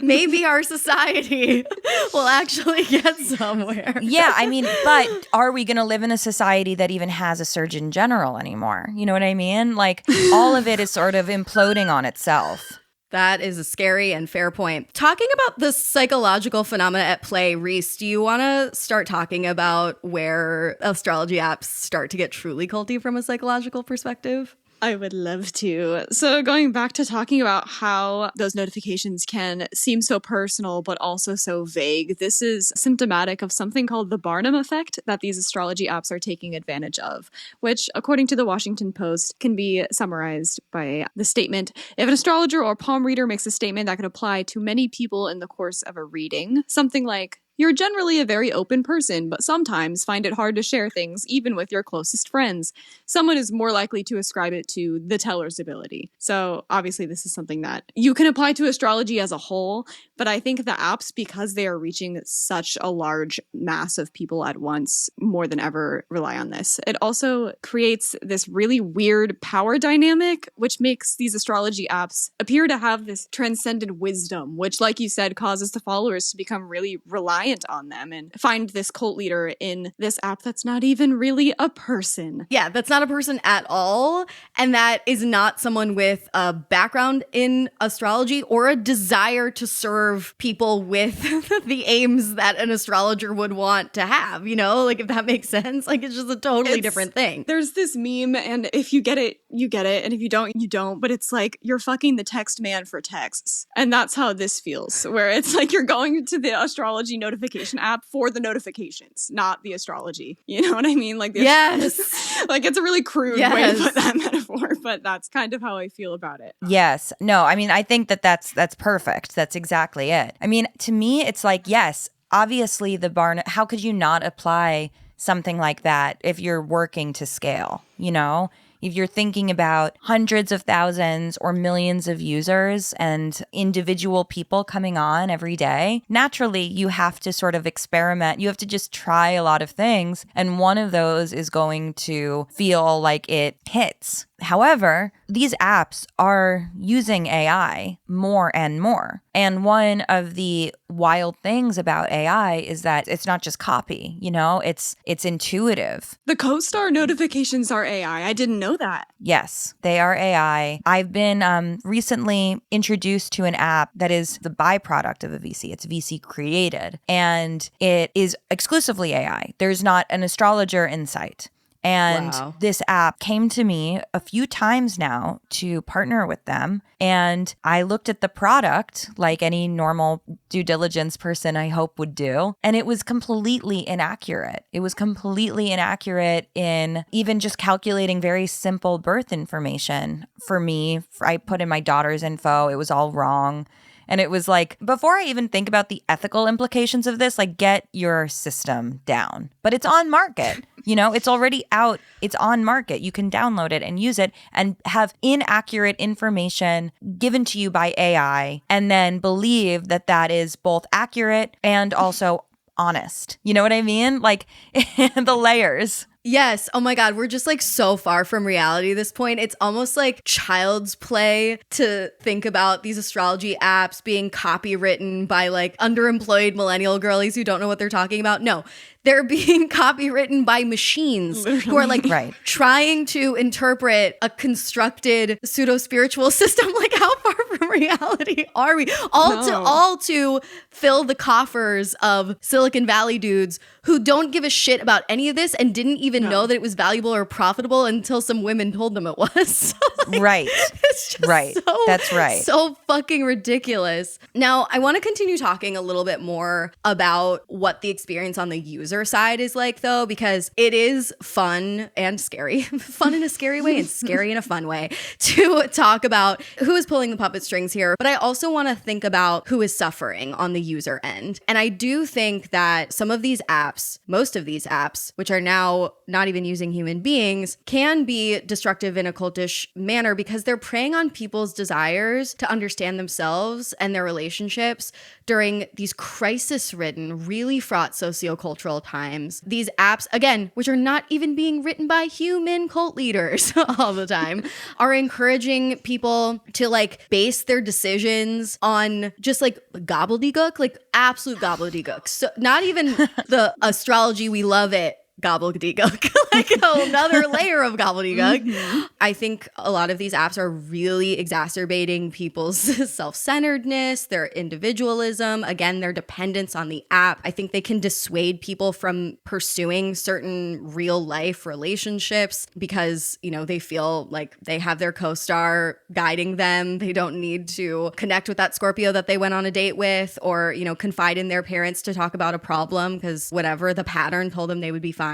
maybe our society will actually get somewhere. Yeah, I mean, but are we going to live in a society that even has a Surgeon General anymore? You know what I mean? Like, all of it is sort of imploding on itself. That is a scary and fair point. Talking about the psychological phenomena at play, Reese, do you want to start talking about where astrology apps start to get truly culty from a psychological perspective? I would love to. So going back to talking about how those notifications can seem so personal, but also so vague, this is symptomatic of something called the Barnum effect that these astrology apps are taking advantage of, which, according to the Washington Post, can be summarized by the statement: if an astrologer or palm reader makes a statement that can apply to many people in the course of a reading, something like, you're generally a very open person, but sometimes find it hard to share things, even with your closest friends, someone is more likely to ascribe it to the teller's ability. So obviously this is something that you can apply to astrology as a whole, but I think the apps, because they are reaching such a large mass of people at once, more than ever rely on this. It also creates this really weird power dynamic, which makes these astrology apps appear to have this transcendent wisdom, which, like you said, causes the followers to become really reliant reliant on them and find this cult leader in this app that's not even really a person. Yeah, that's not a person at all. And that is not someone with a background in astrology or a desire to serve people with the aims that an astrologer would want to have, you know, like if that makes sense. Like it's just a totally different thing. There's this meme, and if you get it, you get it. And if you don't, you don't. But it's like you're fucking the text man for texts. And that's how this feels, where it's like you're going to the astrology notification app for the notifications, not the astrology. You know what I mean? Like, yes. Like it's a really crude way to put that metaphor, but that's kind of how I feel about it. Yes. No, I mean, I think that's perfect. That's exactly it. I mean, to me, it's like, yes, obviously the bar, how could you not apply something like that if you're working to scale, you know? If you're thinking about hundreds of thousands or millions of users and individual people coming on every day, naturally you have to sort of experiment. You have to just try a lot of things. And one of those is going to feel like it hits. However, these apps are using AI more and more. And one of the wild things about AI is that it's not just copy, you know, it's intuitive. The co-star notifications are AI. I didn't know that. Yes, they are AI. I've been recently introduced to an app that is the byproduct of a VC. It's VC created, and it is exclusively AI. There's not an astrologer in sight. And this app came to me a few times now to partner with them. And I looked at the product like any normal due diligence person I hope would do. And it was completely inaccurate. It was completely inaccurate in even just calculating very simple birth information for me. I put in my daughter's info. It was all wrong. And it was like, before I even think about the ethical implications of this, like get your system down. But it's on market. You know, it's already out. It's on market. You can download it and use it and have inaccurate information given to you by AI and then believe that that is both accurate and also honest. You know what I mean? Like the layers. Yes. Oh my God. We're just like so far from reality at this point. It's almost like child's play to think about these astrology apps being copywritten by like underemployed millennial girlies who don't know what they're talking about. No, they're being copywritten by machines who are like trying to interpret a constructed pseudo-spiritual system. Like how far from reality are we? All to fill the coffers of Silicon Valley dudes who don't give a shit about any of this and didn't even know that it was valuable or profitable until some women told them it was. So, like, it's just That's right. So fucking ridiculous. Now, I want to continue talking a little bit more about what the experience on the user side is like, though, because it is fun and scary. Fun in a scary way and scary in a fun way to talk about who is pulling the puppet strings here. But I also want to think about who is suffering on the user end. And I do think that some of these apps, most of these apps, which are now not even using human beings, can be destructive in a cultish manner because they're preying on people's desires to understand themselves and their relationships during these crisis-ridden, really fraught sociocultural times. These apps, again, which are not even being written by human cult leaders all the time, are encouraging people to like base their decisions on just like gobbledygook, like absolute gobbledygook. So not even the astrology, we love it, gobbledygook, like another layer of gobbledygook. Mm-hmm. I think a lot of these apps are really exacerbating people's self-centeredness, their individualism, again, their dependence on the app. I think they can dissuade people from pursuing certain real life relationships because, you know, they feel like they have their co-star guiding them. They don't need to connect with that Scorpio that they went on a date with or, you know, confide in their parents to talk about a problem because whatever the pattern told them they would be fine.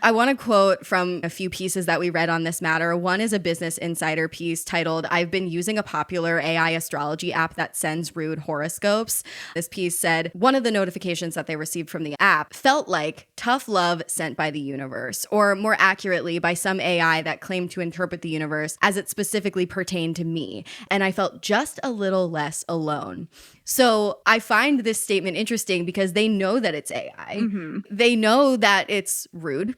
I want to quote from a few pieces that we read on this matter. One is a Business Insider piece titled, "I've been using a popular AI astrology app that sends rude horoscopes." This piece said, one of the notifications that they received from the app felt like tough love sent by the universe, or more accurately, by some AI that claimed to interpret the universe as it specifically pertained to me. And I felt just a little less alone. So I find this statement interesting because they know that it's AI. Mm-hmm. They know that it's rude.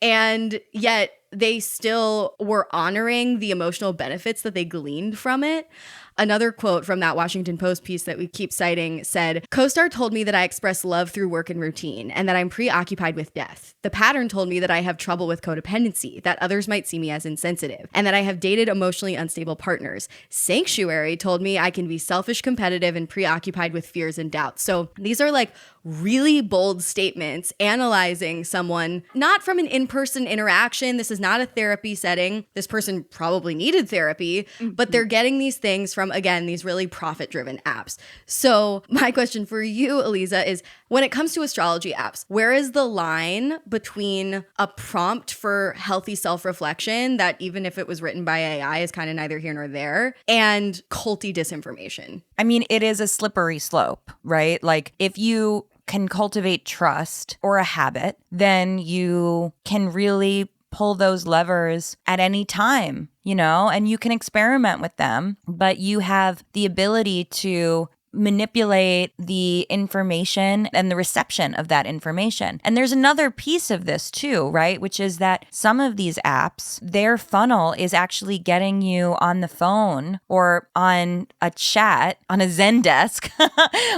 And yet they still were honoring the emotional benefits that they gleaned from it. Another quote from that Washington Post piece that we keep citing said, "CoStar told me that I express love through work and routine and that I'm preoccupied with death. The pattern told me that I have trouble with codependency, that others might see me as insensitive, and that I have dated emotionally unstable partners. Sanctuary told me I can be selfish, competitive, and preoccupied with fears and doubts." So these are like really bold statements analyzing someone, not from an in-person interaction. This is not a therapy setting. This person probably needed therapy, but they're getting these things from, again, these really profit-driven apps. So my question for you, Alisa, is when it comes to astrology apps, where is the line between a prompt for healthy self-reflection that, even if it was written by AI, is kind of neither here nor there, and culty disinformation? I mean, it is a slippery slope, right? Like, if you can cultivate trust or a habit, then you can really pull those levers at any time, you know, and you can experiment with them, but you have the ability to manipulate the information and the reception of that information. And there's another piece of this too, right? Which is that some of these apps, their funnel is actually getting you on the phone or on a chat, on a Zendesk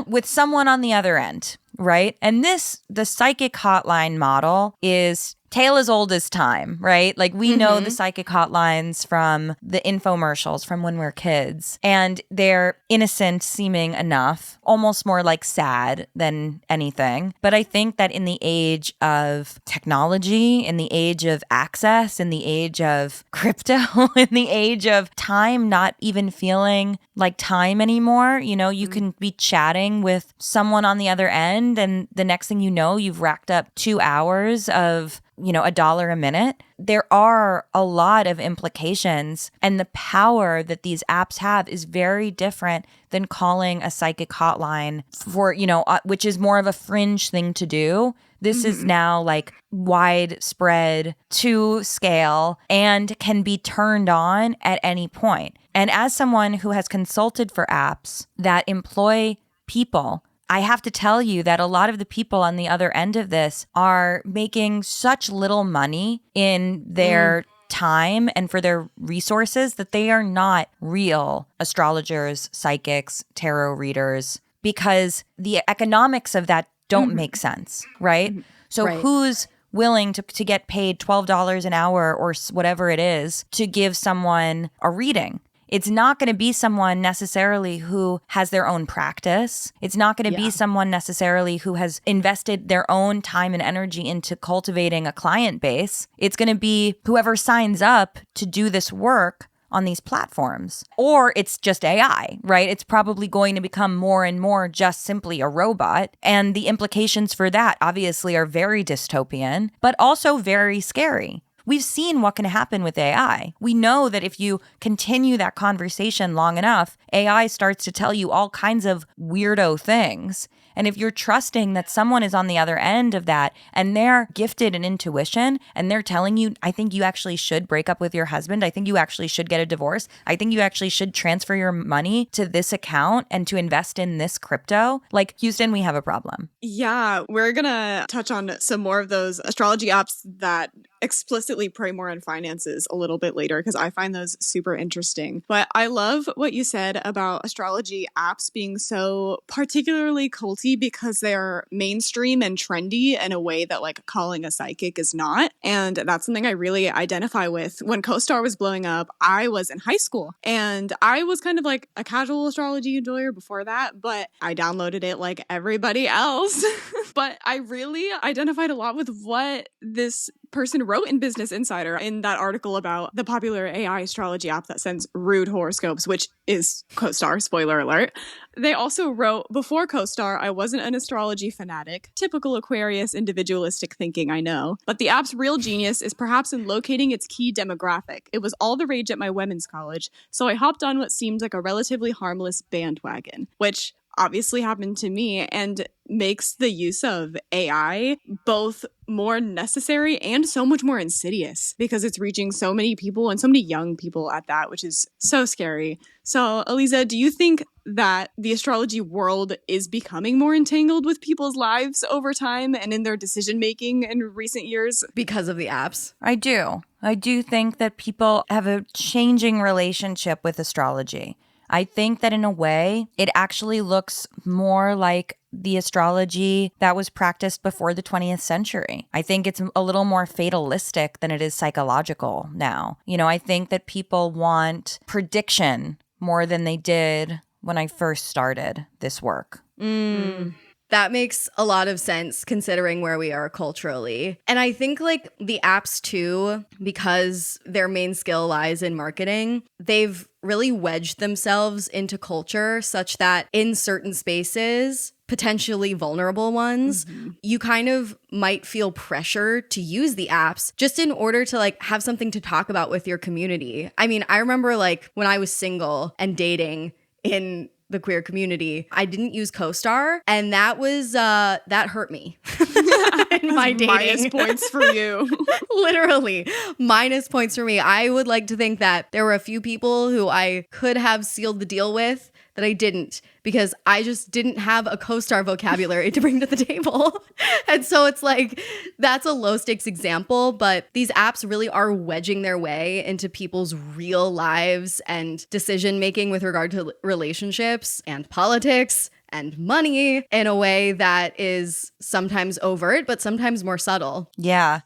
with someone on the other end, right? And the psychic hotline model is tale as old as time, right? Like, we know the psychic hotlines from the infomercials from when we're kids, and they're innocent seeming enough, almost more like sad than anything. But I think that in the age of technology, in the age of access, in the age of crypto, in the age of time not even feeling like time anymore, you know, you can be chatting with someone on the other end, and the next thing you know, you've racked up 2 hours of, you know, $1 a minute. There are a lot of implications, and the power that these apps have is very different than calling a psychic hotline for, you know, which is more of a fringe thing to do. This is now like widespread to scale and can be turned on at any point. And as someone who has consulted for apps that employ people, I have to tell you that a lot of the people on the other end of this are making such little money in their time and for their resources that they are not real astrologers, psychics, tarot readers, because the economics of that don't make sense, right? So who's willing to get paid $12 an hour or whatever it is to give someone a reading? It's not going to be someone necessarily who has their own practice. It's not going to be someone necessarily who has invested their own time and energy into cultivating a client base. It's going to be whoever signs up to do this work on these platforms. Or it's just AI, right? It's probably going to become more and more just simply a robot. And the implications for that obviously are very dystopian, but also very scary. We've seen what can happen with AI. We know that if you continue that conversation long enough, AI starts to tell you all kinds of weirdo things. And if you're trusting that someone is on the other end of that and they're gifted in intuition and they're telling you, I think you actually should break up with your husband. I think you actually should get a divorce. I think you actually should transfer your money to this account and to invest in this crypto. Like, Houston, we have a problem. Yeah, we're going to touch on some more of those astrology apps that explicitly prey more on finances a little bit later, because I find those super interesting. But I love what you said about astrology apps being so particularly culty because they're mainstream and trendy in a way that like calling a psychic is not. And that's something I really identify with. When CoStar was blowing up, I was in high school and I was kind of like a casual astrology enjoyer before that, but I downloaded it like everybody else. But I really identified a lot with what this person wrote in Business Insider in that article about the popular AI astrology app that sends rude horoscopes, which is CoStar, spoiler alert. They also wrote, before CoStar, I wasn't an astrology fanatic. Typical Aquarius individualistic thinking, I know. But the app's real genius is perhaps in locating its key demographic. It was all the rage at my women's college, so I hopped on what seemed like a relatively harmless bandwagon, which obviously happened to me and makes the use of AI both more necessary and so much more insidious because it's reaching so many people and so many young people at that, which is so scary. So, Alisa, do you think that the astrology world is becoming more entangled with people's lives over time and in their decision making in recent years? Because of the apps. I do. I do think that people have a changing relationship with astrology. I think that in a way, it actually looks more like the astrology that was practiced before the 20th century. I think it's a little more fatalistic than it is psychological now. You know, I think that people want prediction more than they did when I first started this work. That makes a lot of sense considering where we are culturally. And I think like the apps too, because their main skill lies in marketing, they've really wedged themselves into culture such that in certain spaces, potentially vulnerable ones, you kind of might feel pressure to use the apps just in order to like have something to talk about with your community. I mean, I remember like when I was single and dating in the queer community, I didn't use CoStar, and that was that hurt me in my dating. Minus points for you. Literally minus points for me. I would like to think that there were a few people who I could have sealed the deal with that I didn't, because I just didn't have a CoStar vocabulary to bring to the table. And so it's like, that's a low stakes example, but these apps really are wedging their way into people's real lives and decision making with regard to relationships and politics and money in a way that is sometimes overt, but sometimes more subtle. Yeah.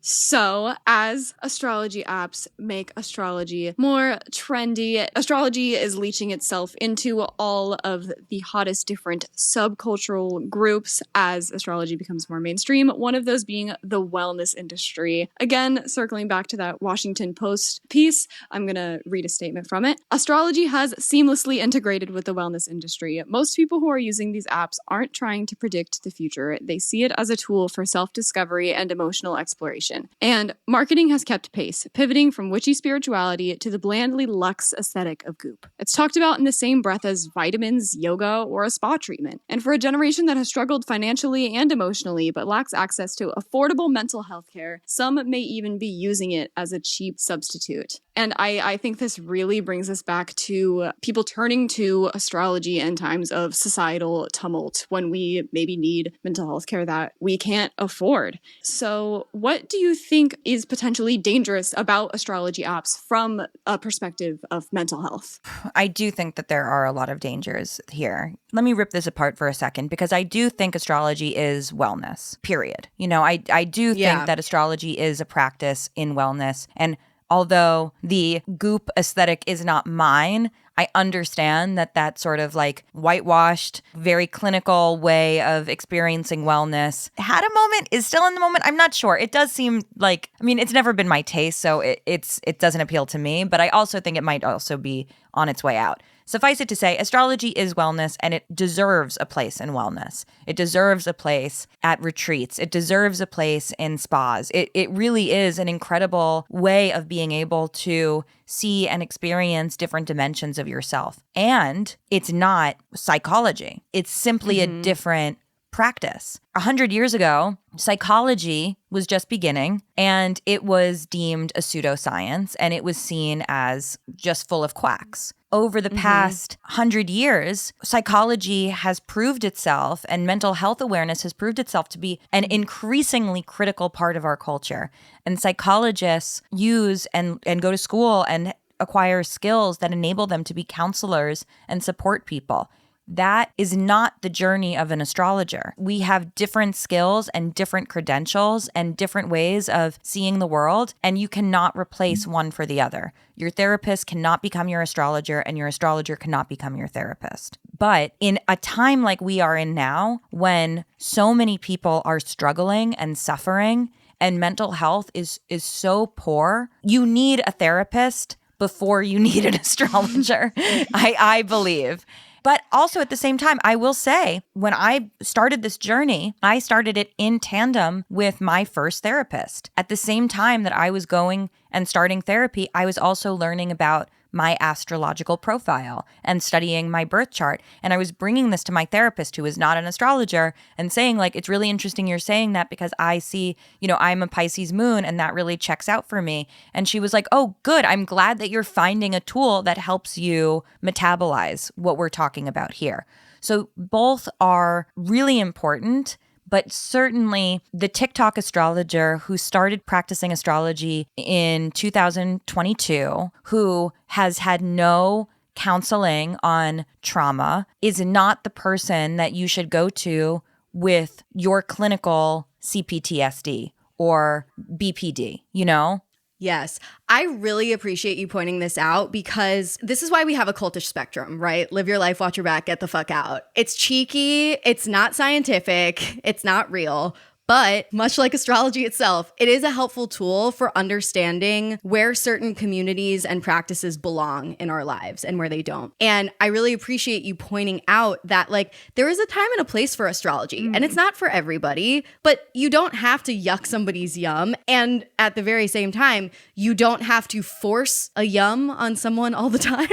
So, as astrology apps make astrology more trendy, astrology is leaching itself into all of the hottest different subcultural groups as astrology becomes more mainstream, one of those being the wellness industry. Again, circling back to that Washington Post piece, I'm going to read a statement from it. Astrology has seamlessly integrated with the wellness industry. Most people who are using these apps aren't trying to predict the future. They see it as a tool for self-discovery and emotional exploration. And marketing has kept pace, pivoting from witchy spirituality to the blandly luxe aesthetic of goop. It's talked about in the same breath as vitamins, yoga, or a spa treatment. And for a generation that has struggled financially and emotionally but lacks access to affordable mental health care, some may even be using it as a cheap substitute. And I think this really brings us back to people turning to astrology in times of societal tumult when we maybe need mental health care that we can't afford. So what do you think is potentially dangerous about astrology apps from a perspective of mental health? I do think that there are a lot of dangers here. Let me rip this apart for a second, because I do think astrology is wellness, period. You know, I do think that astrology is a practice in wellness. And although the goop aesthetic is not mine, I understand that that sort of like whitewashed, very clinical way of experiencing wellness had a moment, is still in the moment. I'm not sure. It does seem like, I mean, it's never been my taste, so it doesn't appeal to me, but I also think it might also be on its way out. Suffice it to say, astrology is wellness, and it deserves a place in wellness. It deserves a place at retreats. It deserves a place in spas. It really is an incredible way of being able to see and experience different dimensions of yourself. And it's not psychology. It's simply a different practice. 100 years ago, psychology was just beginning, and it was deemed a pseudoscience, and it was seen as just full of quacks. Over the past 100 years, psychology has proved itself, and mental health awareness has proved itself to be an increasingly critical part of our culture. And psychologists use and go to school and acquire skills that enable them to be counselors and support people. That is not the journey of an astrologer. We have different skills and different credentials and different ways of seeing the world, and you cannot replace one for the other. Your therapist cannot become your astrologer, and your astrologer cannot become your therapist. But in a time like we are in now, when so many people are struggling and suffering, and mental health is so poor, you need a therapist before you need an astrologer, I believe. But also at the same time, I will say, when I started this journey, I started it in tandem with my first therapist. At the same time that I was going and starting therapy, I was also learning about my astrological profile and studying my birth chart. And I was bringing this to my therapist, who is not an astrologer, and saying, like, it's really interesting you're saying that because I see, I'm a Pisces moon and that really checks out for me. And she was like, oh, good. I'm glad that you're finding a tool that helps you metabolize what we're talking about here. So both are really important. But certainly the TikTok astrologer who started practicing astrology in 2022, who has had no counseling on trauma, is not the person that you should go to with your clinical CPTSD or BPD, Yes. I really appreciate you pointing this out because this is why we have a cultish spectrum, right? Live your life, watch your back, get the fuck out. It's cheeky. It's not scientific. It's not real. But much like astrology itself, it is a helpful tool for understanding where certain communities and practices belong in our lives and where they don't. And I really appreciate you pointing out that, like, there is a time and a place for astrology, and it's not for everybody, but you don't have to yuck somebody's yum. And at the very same time, you don't have to force a yum on someone all the time.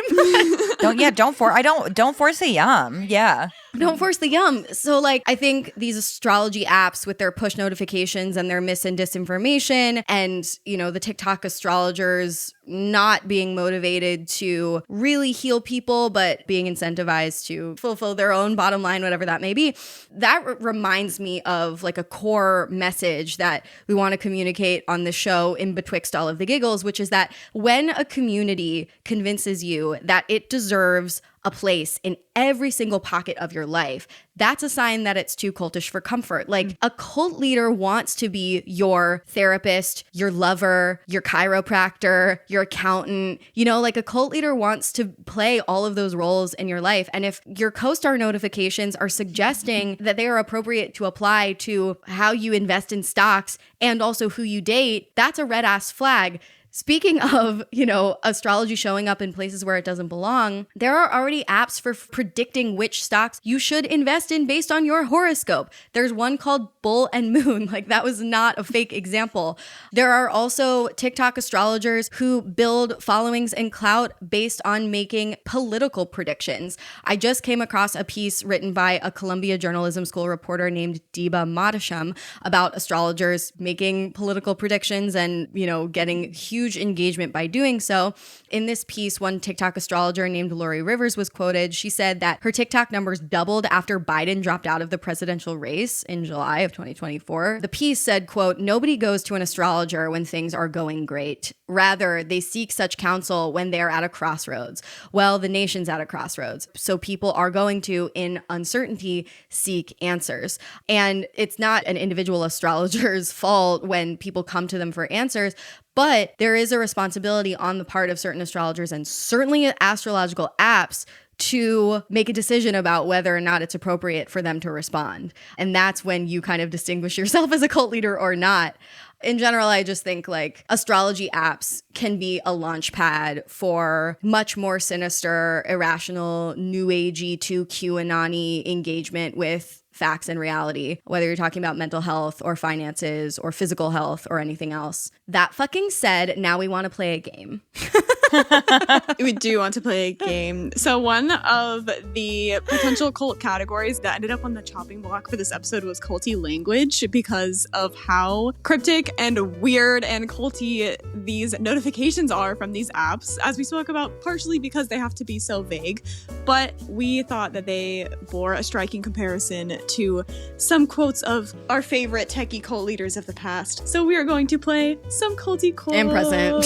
Don't force a yum. Yeah. Don't force the yum. So, like, I think these astrology apps with their push notifications and their mis and disinformation and, the TikTok astrologers not being motivated to really heal people, but being incentivized to fulfill their own bottom line, whatever that may be. That reminds me of like a core message that we want to communicate on the show in betwixt all of the giggles, which is that when a community convinces you that it deserves a place in every single pocket of your life, that's a sign that it's too cultish for comfort. Like, a cult leader wants to be your therapist, your lover, your chiropractor, your accountant. Like, a cult leader wants to play all of those roles in your life. And if your co-star notifications are suggesting that they are appropriate to apply to how you invest in stocks and also who you date, that's a red ass flag. Speaking of, astrology showing up in places where it doesn't belong, there are already apps for predicting which stocks you should invest in based on your horoscope. There's one called Bull and Moon. Like, that was not a fake example. There are also TikTok astrologers who build followings and clout based on making political predictions. I just came across a piece written by a Columbia Journalism School reporter named Deba Madasham about astrologers making political predictions and, getting huge engagement by doing so. In this piece, one TikTok astrologer named Lori Rivers was quoted. She said that her TikTok numbers doubled after Biden dropped out of the presidential race in July of 2024. The piece said, quote, "Nobody goes to an astrologer when things are going great. Rather, they seek such counsel when they're at a crossroads. Well, the nation's at a crossroads. So people are going to, in uncertainty, seek answers." And it's not an individual astrologer's fault when people come to them for answers, but there is a responsibility on the part of certain astrologers and certainly astrological apps to make a decision about whether or not it's appropriate for them to respond. And that's when you kind of distinguish yourself as a cult leader or not. In general, I just think like astrology apps can be a launch pad for much more sinister, irrational, new agey to QAnon-y engagement with facts and reality, whether you're talking about mental health or finances or physical health or anything else. That fucking said, now we want to play a game. We do want to play a game. So one of the potential cult categories that ended up on the chopping block for this episode was culty language, because of how cryptic and weird and culty these notifications are from these apps, as we spoke about, partially because they have to be so vague. But we thought that they bore a striking comparison to some quotes of our favorite techie cult leaders of the past. So we are going to play some culty quotes. And present.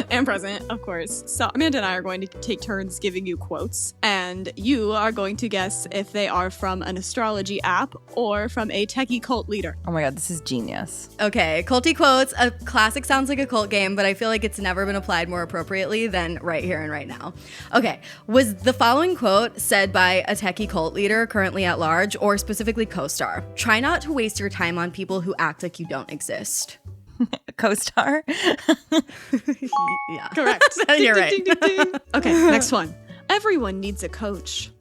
And present, of course. So Amanda and I are going to take turns giving you quotes, and you are going to guess if they are from an astrology app or from a techie cult leader. Oh my God, this is genius. Okay, culty quotes. A classic sounds like a cult game, but I feel like it's never been applied more appropriately than right here and right now. Okay, was the following quote said by a techie cult leader currently at large, or specifically co-star? "Try not to waste your time on people who act like you don't exist." Co-star? Yeah. Correct. You're right. Ding, ding, ding, ding. Okay, next one. "Everyone needs a coach."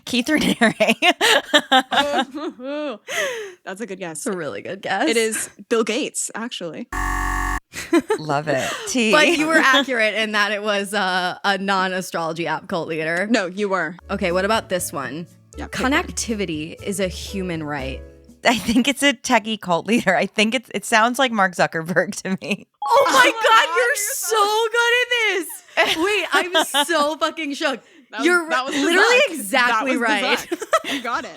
Keith Raniere. That's a good guess. It's a really good guess. It is Bill Gates, actually. Love it. T. But you were accurate in that it was a non-astrology app cult leader. No, you were. Okay, what about this one? Yeah, Connectivity is a human right. I think it's a techie cult leader. I think it sounds like Mark Zuckerberg to me. Oh my God, you're so good at this. Wait, I'm so fucking shook. You're literally exactly right. You got it.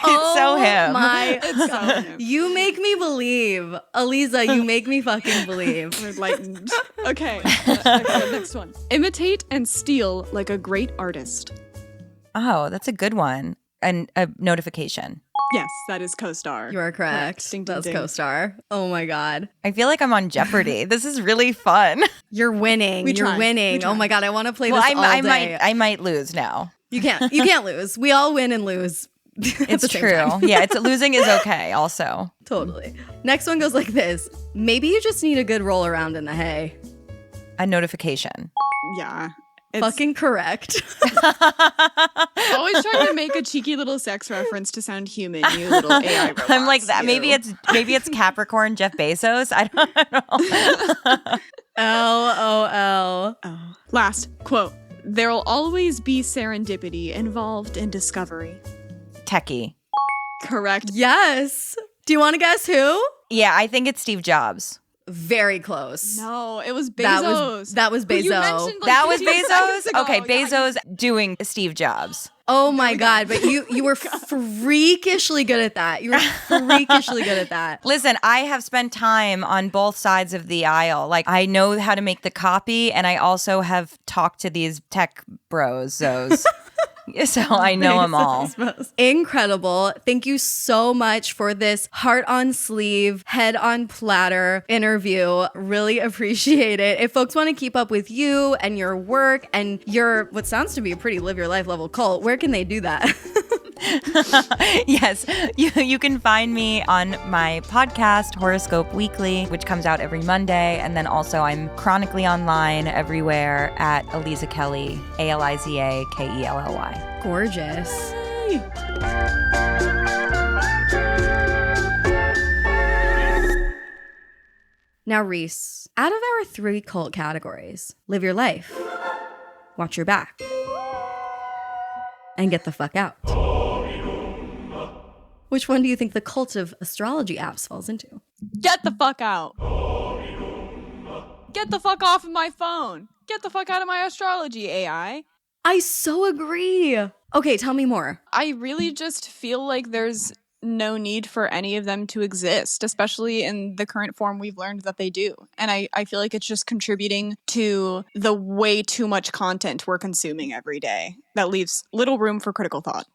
It's so him. It's so him. You make me believe. Alisa, you make me fucking believe. We're enlightened. Okay, next one. Imitate and steal like a great artist. Oh, that's a good one. And a notification. Yes, that is co-star. You are correct. Ding, ding, That's ding. co-star. Oh my God. I feel like I'm on Jeopardy. This is really fun. You're winning. We You're tried. winning. Oh my God, I want to play Well, this all day. I might lose now. You can't lose. We all win and lose. at It's the same true. time. Yeah, losing is okay also. Totally. Next one goes like this. Maybe you just need a good roll around in the hay. A notification. Yeah. Fucking correct. Always trying to make a cheeky little sex reference to sound human, you little AI robots. I'm like that. you. Maybe it's Capricorn Jeff Bezos. I don't know. LOL. Oh. Last quote. There'll always be serendipity involved in discovery. Techie. Correct. Yes. Do you want to guess who? Yeah, I think it's Steve Jobs. Very close. No, it was Bezos. That was Who you Bezos. mentioned, like, That was 15 seconds Bezos? ago. Okay, Yeah, Bezos doing Steve Jobs. Oh my God, but you were freakishly good at that. You were freakishly good at that. Listen, I have spent time on both sides of the aisle. Like, I know how to make the copy, and I also have talked to these tech bros. So I know them all. Incredible. Thank you so much for this heart on sleeve, head on platter interview. Really appreciate it. If folks want to keep up with you and your work and your what sounds to be a pretty live your life level cult, where can they do that? Yes, you can find me on my podcast, Horoscope Weekly, which comes out every Monday. And then also I'm chronically online everywhere at Alisa Kelly, ALIZAKELLY. Gorgeous. Now, Reese, out of our 3 cult categories, live your life, watch your back, and get the fuck out. Which one do you think the cult of astrology apps falls into? Get the fuck out. Get the fuck off of my phone. Get the fuck out of my astrology, AI. I so agree. Okay, tell me more. I really just feel like there's no need for any of them to exist, especially in the current form we've learned that they do. And I feel like it's just contributing to the way too much content we're consuming every day that leaves little room for critical thought.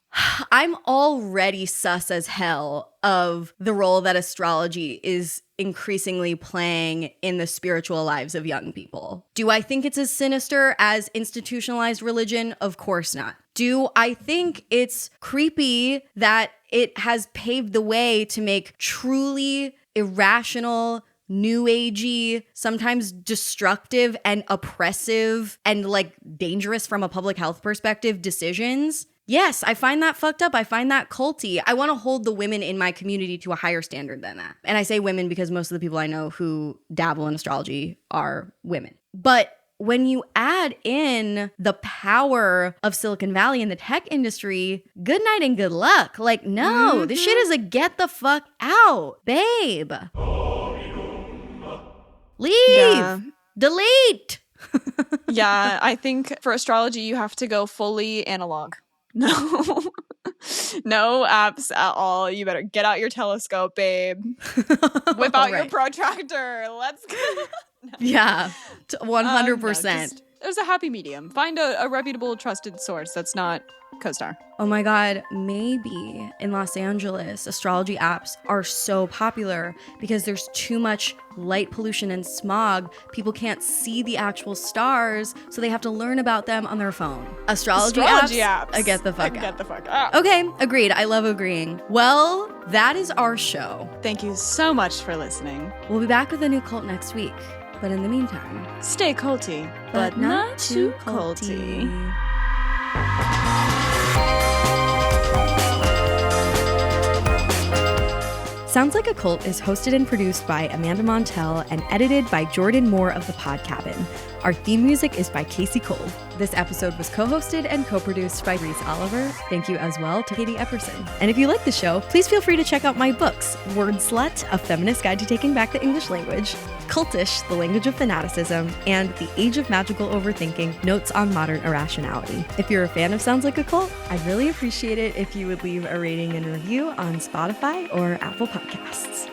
I'm already sus as hell of the role that astrology is increasingly playing in the spiritual lives of young people. Do I think it's as sinister as institutionalized religion? Of course not. Do I think it's creepy that it has paved the way to make truly irrational, new agey, sometimes destructive and oppressive and like dangerous from a public health perspective decisions? Yes, I find that fucked up. I find that culty. I want to hold the women in my community to a higher standard than that. And I say women because most of the people I know who dabble in astrology are women. But when you add in the power of Silicon Valley and the tech industry, good night and good luck. Like, no, this shit is a get the fuck out, babe. Leave. Yeah. Delete. Yeah, I think for astrology, you have to go fully analog. No. No apps at all. You better get out your telescope, babe. Whip out your Right. protractor. Let's go. Yeah, 100%. No, there's a happy medium. Find a reputable, trusted source that's not CoStar. Oh my God, maybe in Los Angeles, astrology apps are so popular because there's too much light pollution and smog. People can't see the actual stars, so they have to learn about them on their phone. Astrology apps. I get the fuck out. Get the fuck out. Okay, agreed. I love agreeing. Well, that is our show. Thank you so much for listening. We'll be back with a new cult next week. But in the meantime, Stay culty, but not too culty. Sounds Like a Cult is hosted and produced by Amanda Montell and edited by Jordan Moore of The Pod Cabin. Our theme music is by Casey Cole. This episode was co-hosted and co-produced by Reese Oliver. Thank you as well to Katie Epperson. And if you like the show, please feel free to check out my books, Word Slut, A Feminist Guide to Taking Back the English Language, Cultish, The Language of Fanaticism, and The Age of Magical Overthinking, Notes on Modern Irrationality. If you're a fan of Sounds Like a Cult, I'd really appreciate it if you would leave a rating and review on Spotify or Apple Podcasts.